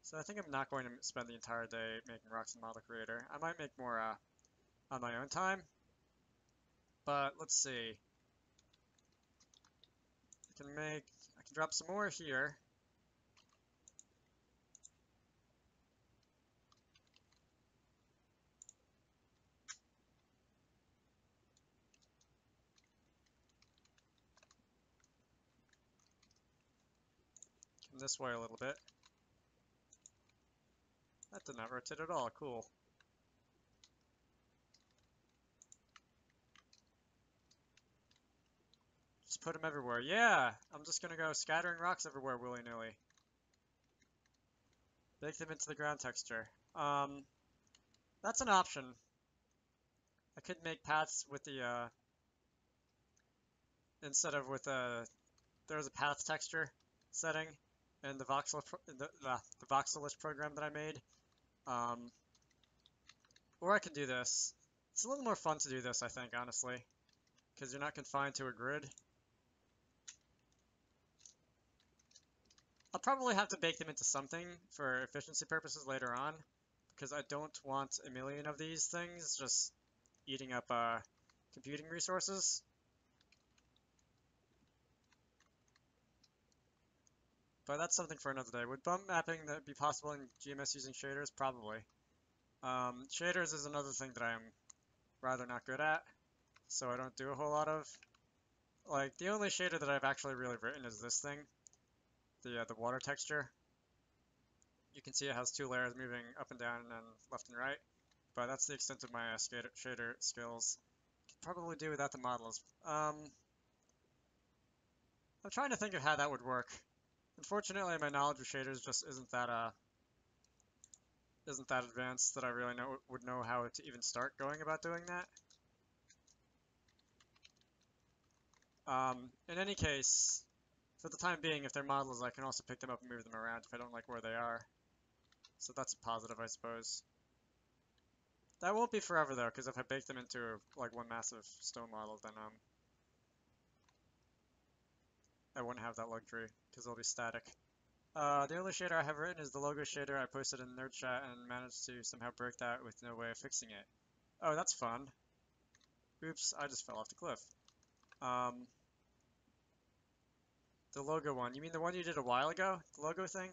So I think I'm not going to spend the entire day making rocks in Model Creator. I might make more on my own time, but let's see. I can drop some more here. Come this way a little bit. That did not rotate at all. Cool. Just put them everywhere. Yeah! I'm just gonna go scattering rocks everywhere willy-nilly. Bake them into the ground texture. That's an option. I could make paths with the, instead of with there's a path texture setting in the the Voxelist program that I made. Um, or I can do this. It's a little more fun to do this, I think, honestly, because you're not confined to a grid. I'll probably have to bake them into something for efficiency purposes later on, because I don't want a million of these things just eating up computing resources. But that's something for another day. Would bump mapping that be possible in GMS using shaders? Probably. Shaders is another thing that I'm rather not good at, so I don't do a whole lot of. Like, the only shader that I've actually really written is this thing, the water texture. You can see it has two layers moving up and down and left and right, but that's the extent of my shader skills. Could probably do without the models. I'm trying to think of how that would work. Unfortunately, my knowledge of shaders just isn't that advanced that I really would know how to even start going about doing that. In any case, for the time being, if they're models, I can also pick them up and move them around if I don't like where they are. So that's a positive, I suppose. That won't be forever though, because if I bake them into like one massive stone model, then I wouldn't have that luxury because they'll be static. The only shader I have written is the logo shader I posted in Nerd Chat and managed to somehow break that with no way of fixing it. Oh, that's fun. Oops, I just fell off the cliff. The logo one. You mean the one you did a while ago? The logo thing?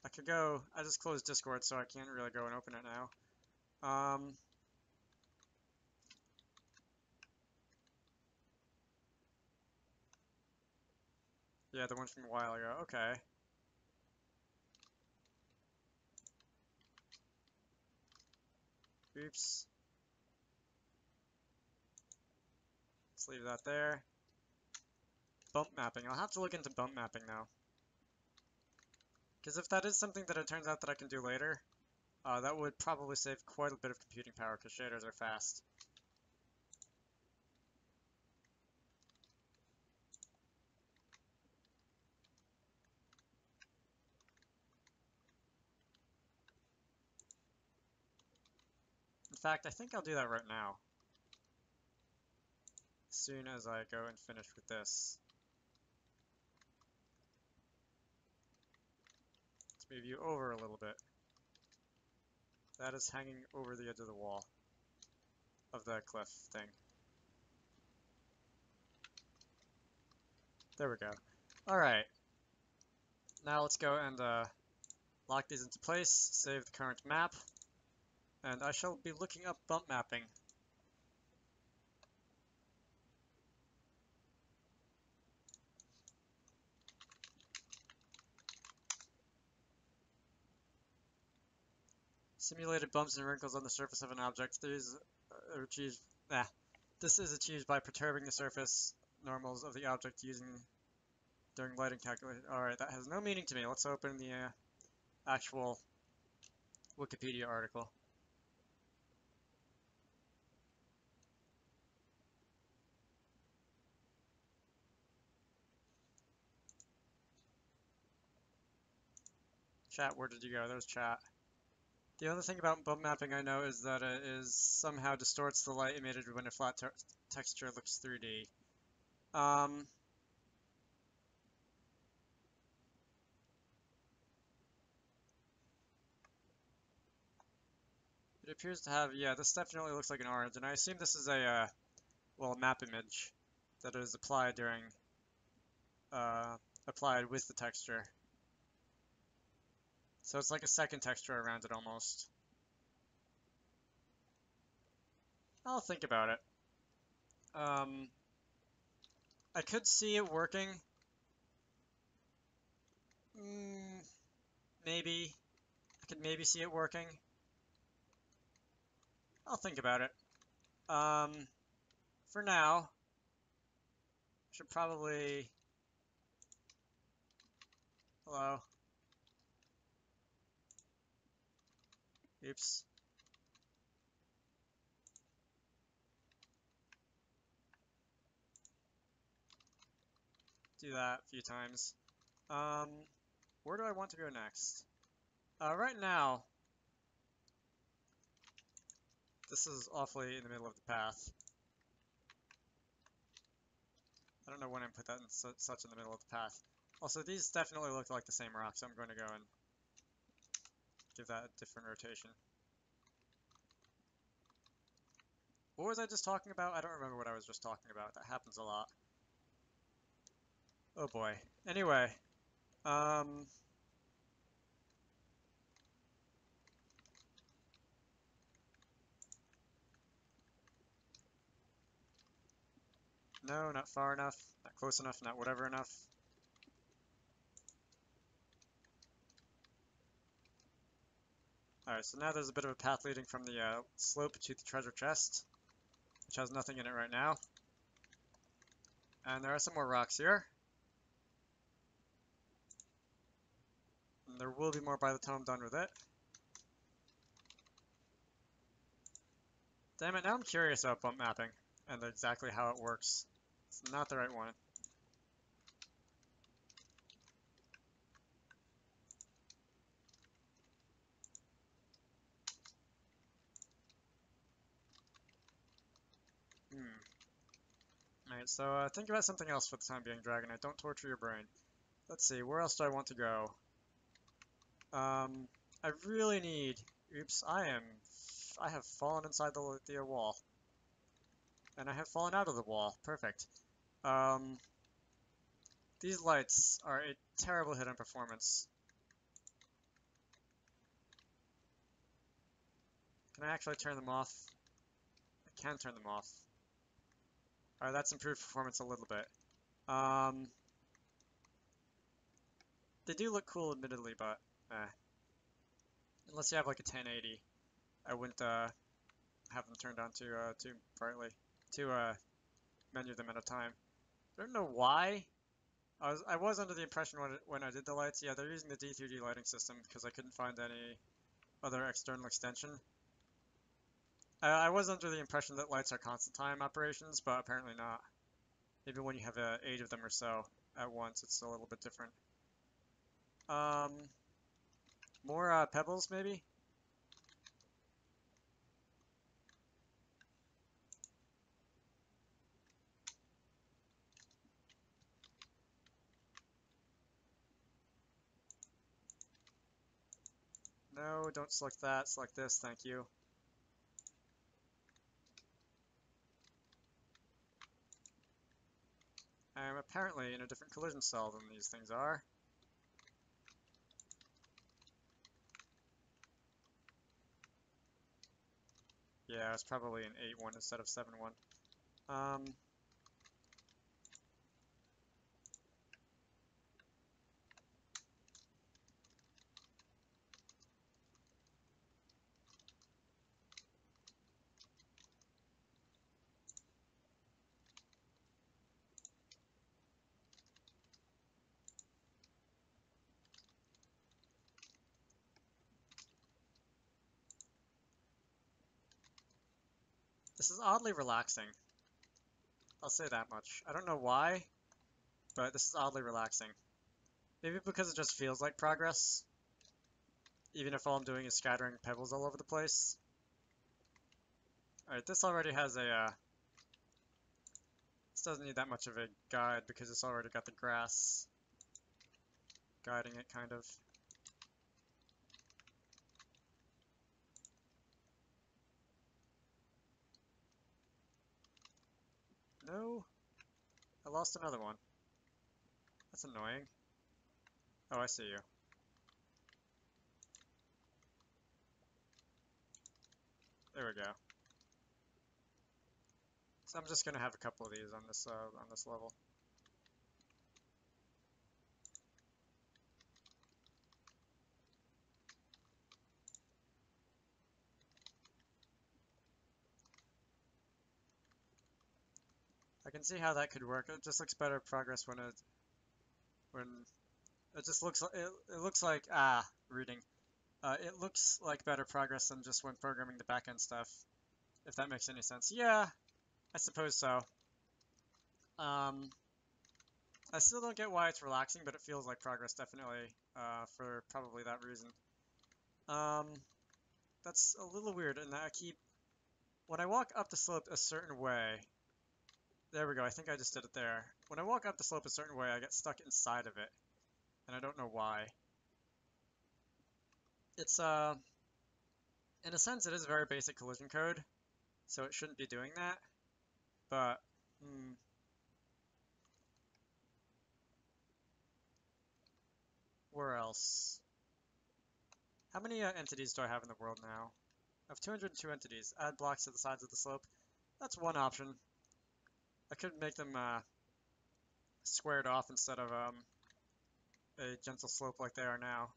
I could go, I just closed Discord, so I can't really go and open it now. Yeah, the one from a while ago, okay. Oops. Let's leave that there. Bump mapping. I'll have to look into bump mapping now. Because if that is something that it turns out that I can do later, that would probably save quite a bit of computing power because shaders are fast. In fact, I think I'll do that right now. As soon as I go and finish with this. Let's move you over a little bit. That is hanging over the edge of the wall. Of the cliff thing. There we go. Alright. Now let's go and lock these into place, save the current map, and I shall be looking up bump mapping. Simulated bumps and wrinkles on the surface of an object. These are achieved. This is achieved by perturbing the surface normals of the object using during lighting calculation. Alright, that has no meaning to me. Let's open the actual Wikipedia article. Chat, where did you go? There's chat. The other thing about bump mapping I know is that it is somehow distorts the light emitted when a flat texture looks 3D. It appears to have, yeah, this definitely looks like an orange, and I assume this is a, well, a map image that is applied during, applied with the texture. So it's like a second texture around it almost. I'll think about it. I could see it working. Maybe. I could maybe see it working. I'll think about it. For now, I should probably... Hello? Oops. Do that a few times. Where do I want to go next? Right now, this is awfully in the middle of the path. I don't know when I put that in such in the middle of the path. Also, these definitely look like the same rock, so I'm going to go and give that a different rotation. What was I just talking about? I don't remember what I was just talking about. That happens a lot. Oh boy. Anyway, no, not far enough, not close enough, not whatever enough. Alright, so now there's a bit of a path leading from the slope to the treasure chest, which has nothing in it right now. And there are some more rocks here. And there will be more by the time I'm done with it. Damn it, now I'm curious about bump mapping and exactly how it works. It's not the right one. Alright, so think about something else for the time being, Dragonite. Don't torture your brain. Let's see, where else do I want to go? I really need... Oops, I have fallen inside the wall. And I have fallen out of the wall. Perfect. These lights are a terrible hit on performance. Can I actually turn them off? I can turn them off. Alright, that's improved performance a little bit. They do look cool, admittedly, but unless you have like a 1080, I wouldn't have them turned on too brightly to menu them at a time. I don't know why. I was under the impression when I did the lights, yeah, they're using the D3D lighting system because I couldn't find any other external extension. I was under the impression that lights are constant time operations, but apparently not. Maybe when you have 8 of them or so at once, it's a little bit different. More pebbles, maybe? No, don't select that. Select this, thank you. I'm apparently in a different collision cell than these things are. Yeah, it's probably an 8-1 instead of 7-1. This is oddly relaxing. I'll say that much. I don't know why, but this is oddly relaxing. Maybe because it just feels like progress, even if all I'm doing is scattering pebbles all over the place. Alright, this already has a, this doesn't need that much of a guide because it's already got the grass guiding it, kind of. No? I lost another one. That's annoying. Oh, I see you. There we go. So I'm just gonna have a couple of these on this level. I can see how that could work. It just looks better progress when it just looks like it looks like reading. It looks like better progress than just when programming the backend stuff, if that makes any sense. Yeah, I suppose so. I still don't get why it's relaxing, but it feels like progress definitely, for probably that reason. Um, that's a little weird, and when I walk up the slope a certain way, there we go, I think I just did it there. When I walk up the slope a certain way, I get stuck inside of it, and I don't know why. It's, in a sense, it is very basic collision code, so it shouldn't be doing that, but, where else? How many entities do I have in the world now? I have 202 entities. Add blocks to the sides of the slope. That's one option. I could make them squared off instead of a gentle slope like they are now.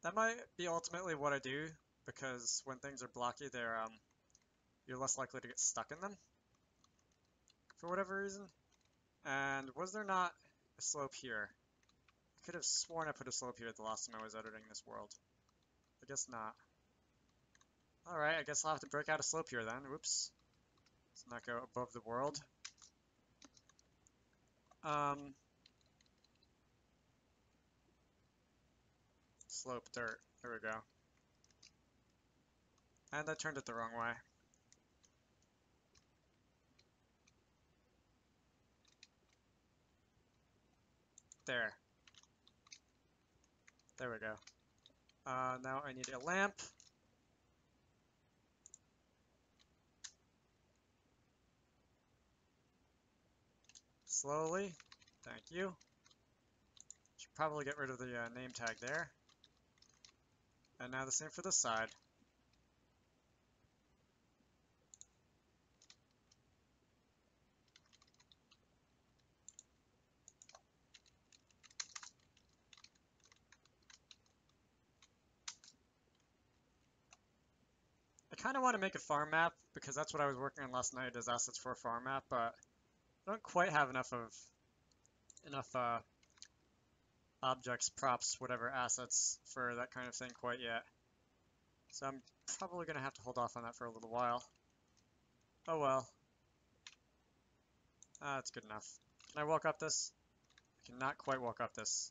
That might be ultimately what I do, because when things are blocky, you're less likely to get stuck in them for whatever reason. And was there not a slope here? I could have sworn I put a slope here the last time I was editing this world. I guess not. Alright, I guess I'll have to break out a slope here then. Whoops. Let's not go above the world. Slope, dirt. There we go. And I turned it the wrong way. There. There we go. Now I need a lamp. Slowly. Thank you. Should probably get rid of the name tag there. And now the same for this side. I kind of want to make a farm map because that's what I was working on last night as assets for a farm map, but I don't quite have enough objects, props, whatever assets for that kind of thing quite yet. So I'm probably going to have to hold off on that for a little while. Oh well. That's good enough. Can I walk up this? I cannot quite walk up this.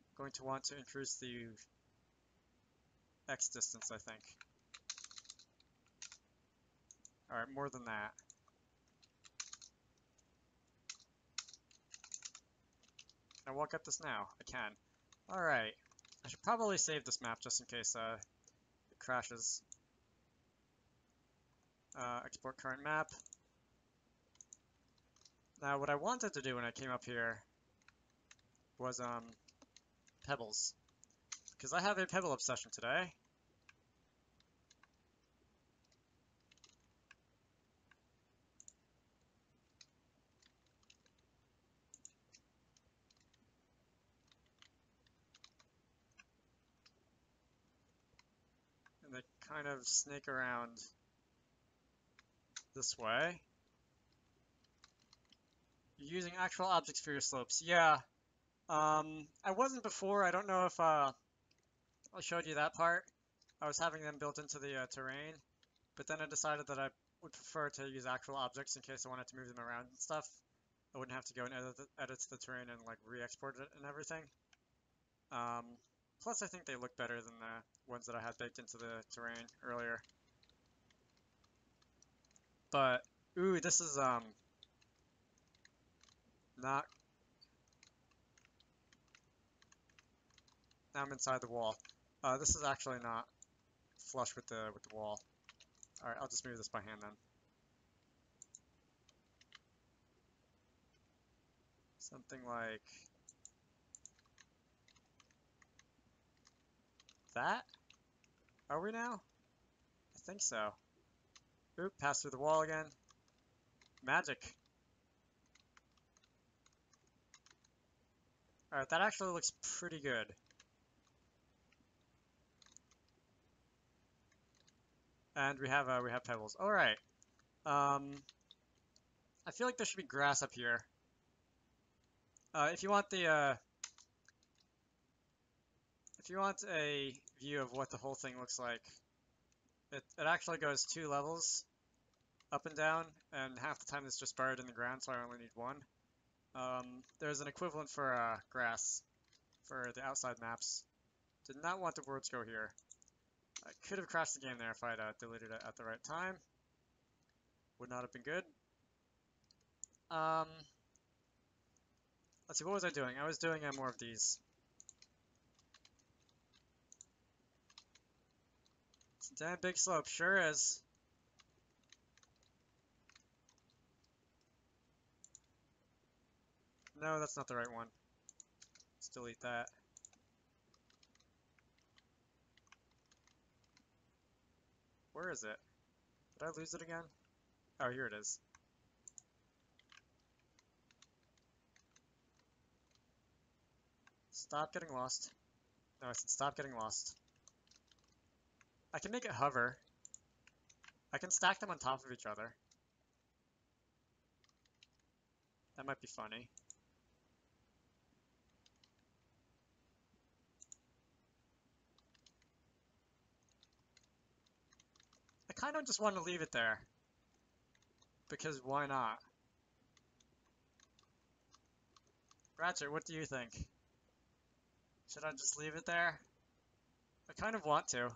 I'm going to want to increase the X distance, I think. Alright, more than that. Can I walk up this now? I can. Alright. I should probably save this map just in case it crashes. Export current map. Now what I wanted to do when I came up here was pebbles. Because I have a pebble obsession today. And they kind of snake around this way. You're using actual objects for your slopes. Yeah. I wasn't before. I don't know if I showed you that part. I was having them built into the terrain, but then I decided that I would prefer to use actual objects in case I wanted to move them around and stuff. I wouldn't have to go and edit the terrain and like re-export it and everything. Plus, I think they look better than the ones that I had baked into the terrain earlier. But ooh, this is not. Now I'm inside the wall. This is actually not flush with the wall. All right, I'll just move this by hand then. Something like that? Are we now? I think so. Oop, pass through the wall again. Magic. Alright, that actually looks pretty good. And we have pebbles. Alright. I feel like there should be grass up here. If you want a view of what the whole thing looks like, it actually goes 2 levels up and down, and half the time it's just buried in the ground, so I only need 1. There's an equivalent for grass for the outside maps. Did not want the words go here. I could have crashed the game there if I'd deleted it at the right time. Would not have been good. Let's see, what was I doing? I was doing more of these. It's a damn big slope, sure is. No, that's not the right one. Let's delete that. Where is it? Did I lose it again? Oh, here it is. Stop getting lost. No, I said stop getting lost. I can make it hover. I can stack them on top of each other. That might be funny. I kind of just want to leave it there. Because why not? Ratchet, what do you think? Should I just leave it there? I kind of want to.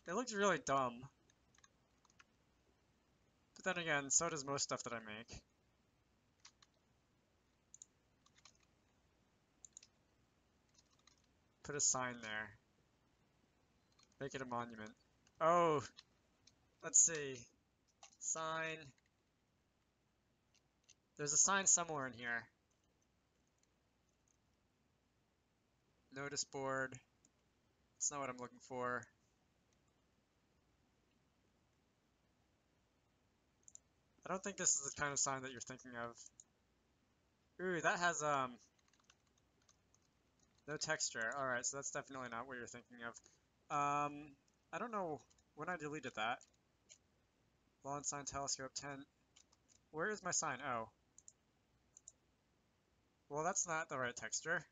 It looks really dumb. But then again, so does most stuff that I make. Put a sign there. Make it a monument. Oh, let's see. Sign. There's a sign somewhere in here. Notice board. That's not what I'm looking for. I don't think this is the kind of sign that you're thinking of. Ooh, that has no texture. Alright, so that's definitely not what you're thinking of. I don't know when I deleted that. Lawn sign telescope 10. Where is my sign? Oh. Well, that's not the right texture.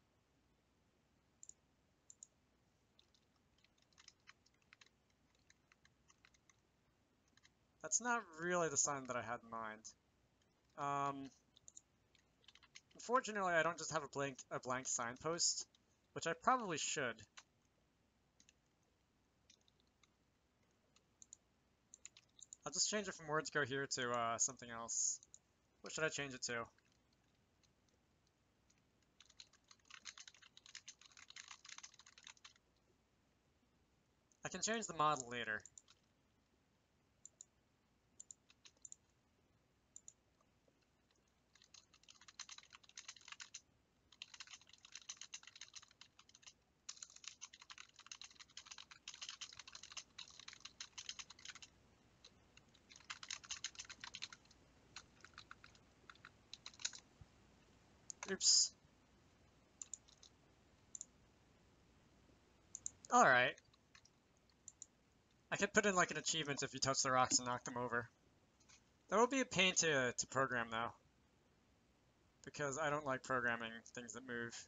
That's not really the sign that I had in mind. Unfortunately, I don't just have a blank signpost, which I probably should. I'll just change it from words go here to something else. What should I change it to? I can change the model later. Oops. Alright. I could put in like an achievement if you touch the rocks and knock them over. That would be a pain to program though, because I don't like programming things that move.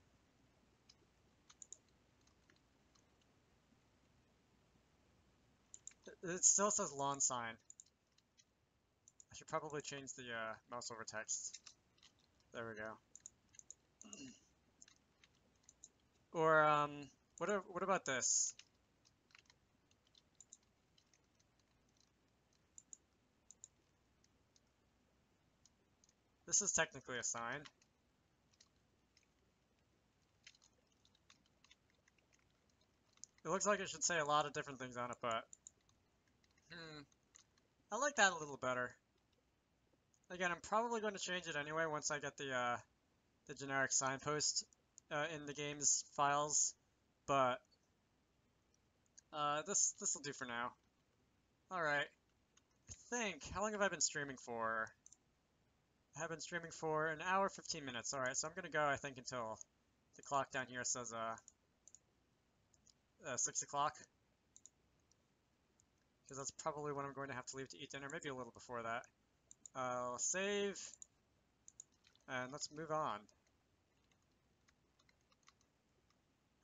It still says lawn sign. I should probably change the mouse over text. There we go. Or what about this? This is technically a sign. It looks like it should say a lot of different things on it, but I like that a little better. Again, I'm probably going to change it anyway once I get the generic signpost in the game's files, but this will do for now. All right. I think, how long have I been streaming for? I have been streaming for an hour 15 minutes. All right, so I'm gonna go. I think until the clock down here says 6 o'clock, because that's probably when I'm going to have to leave to eat dinner. Maybe a little before that. I'll save, and let's move on.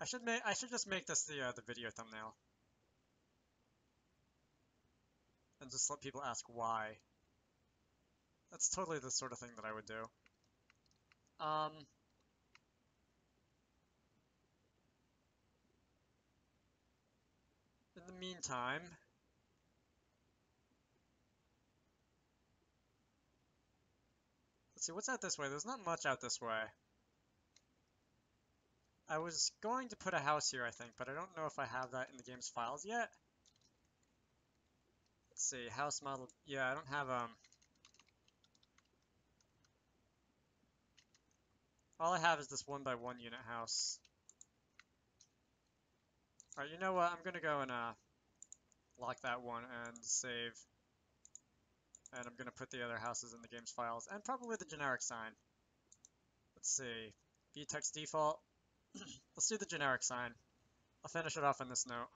I should just make this the video thumbnail, and just let people ask why. That's totally the sort of thing that I would do. In the meantime, let's see, what's out this way? There's not much out this way. I was going to put a house here, I think, but I don't know if I have that in the game's files yet. Let's see, house model. Yeah, I don't have, all I have is this 1x1 unit house. Alright, you know what? I'm gonna go and, lock that one and save. And I'm gonna put the other houses in the game's files, and probably the generic sign. Let's see, vtext default. Let's do the generic sign. I'll finish it off on this note.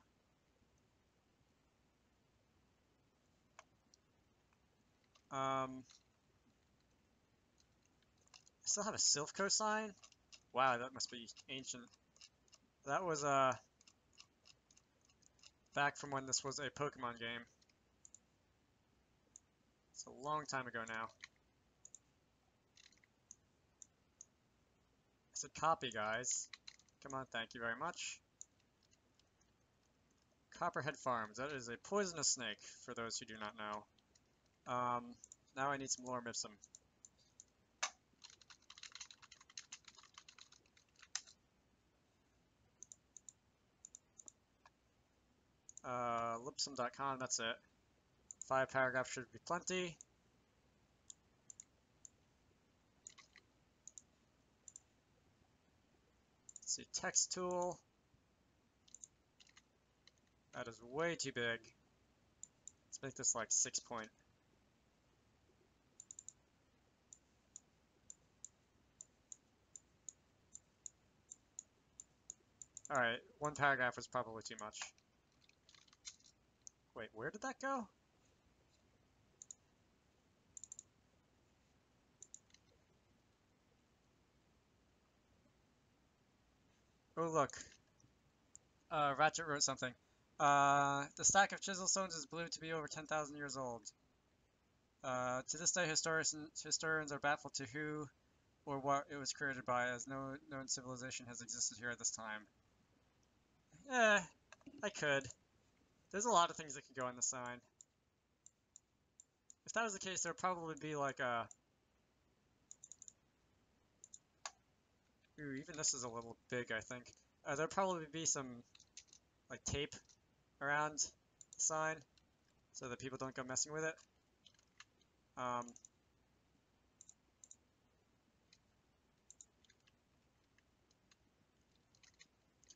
I still have a Silphco sign? Wow, that must be ancient. That was, back from when this was a Pokemon game. It's a long time ago now. I said copy, guys. Come on, thank you very much. Copperhead Farms. That is a poisonous snake, for those who do not know. Now I need some Lorem Ipsum. Lipsum.com, that's it. 5 paragraphs should be plenty. Let's see, text tool. That is way too big. Let's make this like 6 point. Alright, one paragraph was probably too much. Wait, where did that go? Oh look, Ratchet wrote something. The stack of chisel stones is believed to be over 10,000 years old. To this day, historians are baffled to who or what it was created by, as no known civilization has existed here at this time. I could. There's a lot of things that could go in the sign. If that was the case, there would probably be like a... Ooh, even this is a little big, I think. There'd probably be some, like, tape around the sign so that people don't go messing with it. Come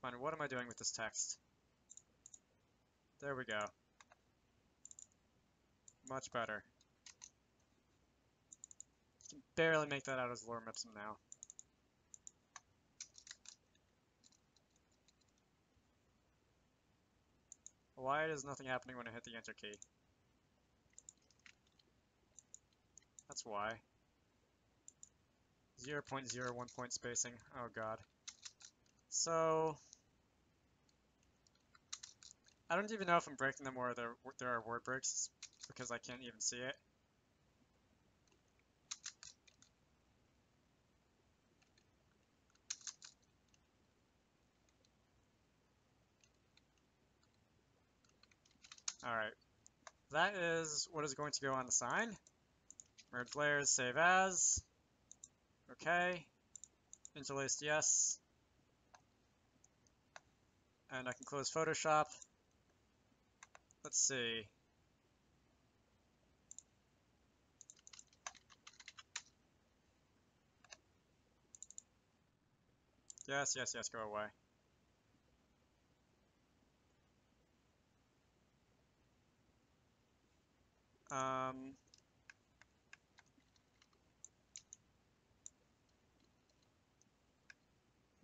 on, what am I doing with this text? There we go. Much better. Can barely make that out as Lorem Ipsum now. Why is nothing happening when I hit the Enter key? That's why. 0.01 point spacing. Oh god. So... I don't even know if I'm breaking them or there are word breaks, because I can't even see it. Alright. That is what is going to go on the sign. Merge layers, save as. Okay. Interlaced, yes. And I can close Photoshop. Let's see. Yes, yes, yes, go away.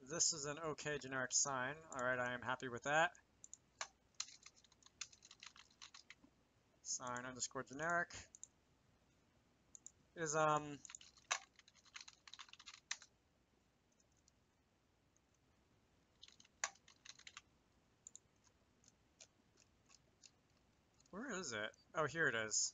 This is an okay generic sign. Alright, I am happy with that. Sign underscore generic is, where is it? Oh, here it is.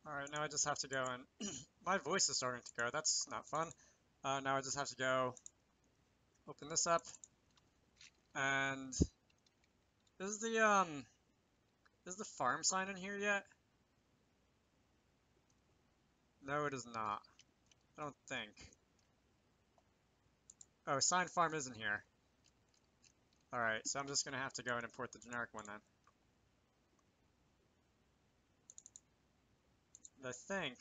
Alright, now I just have to go and... my voice is starting to go, that's not fun. Now I just have to go open this up. And... Is the farm sign in here yet? No, it is not. I don't think. Oh, sign farm isn't here. Alright, so I'm just gonna have to go and import the generic one then. And I think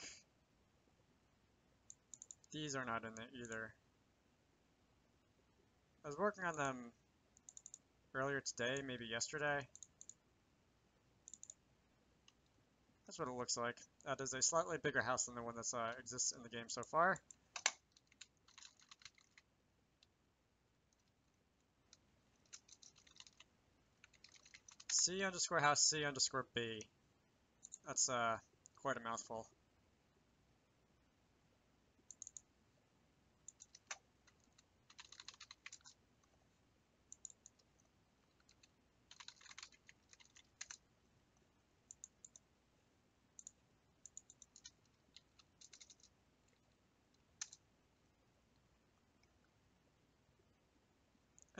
these are not in there either. I was working on them earlier today, maybe yesterday. That's what it looks like. That is a slightly bigger house than the one that exists in the game so far. C underscore house C underscore B. That's quite a mouthful.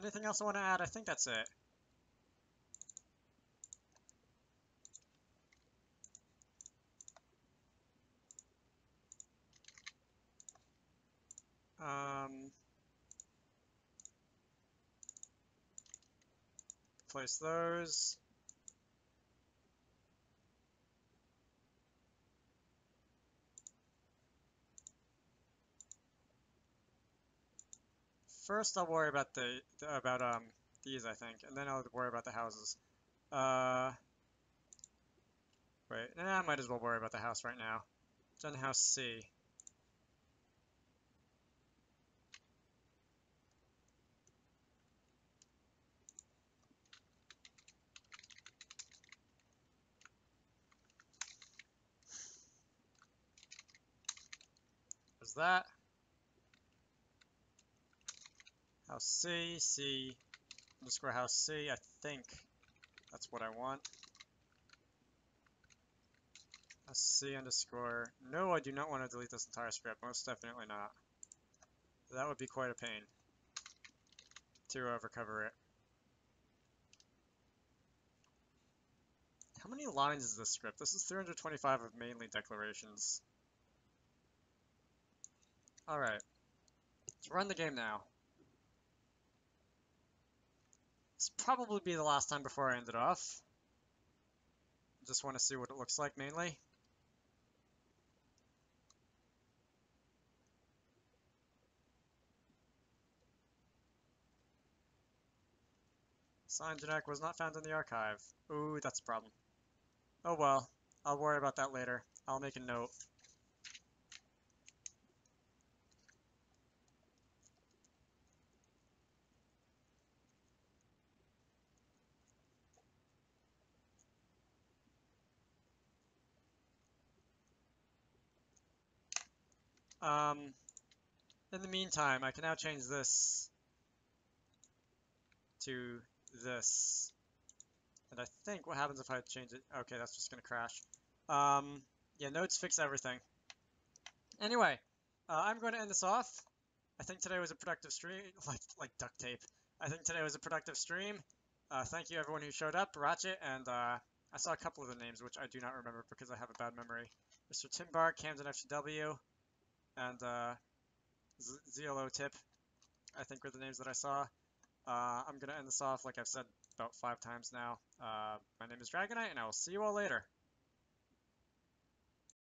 Anything else I want to add? I think that's it. Place those. First, I'll worry about these, I think, and then I'll worry about the houses. Wait, I might as well worry about the house right now. Gen House C. There's that. House C, C underscore house C, I think that's what I want. House C underscore, no, I do not want to delete this entire script, most definitely not. That would be quite a pain to recover it. How many lines is this script? This is 325 of mainly declarations. Alright, let's run the game now. This will probably be the last time before I end it off. Just want to see what it looks like mainly. Signed generic was not found in the archive. Ooh, that's a problem. Oh well, I'll worry about that later. I'll make a note. In the meantime, I can now change this to this. And I think what happens if I change it? Okay, that's just gonna crash. Yeah, notes fix everything. Anyway, I'm going to end this off. I think today was a productive stream, like duct tape. I think today was a productive stream. Thank you everyone who showed up, Ratchet, and I saw a couple of the names which I do not remember because I have a bad memory. Mr. Timbar, Camden FCW, and ZLO Tip, I think were the names that I saw. I'm going to end this off like I've said about 5 times now. My name is Dragonite, and I will see you all later.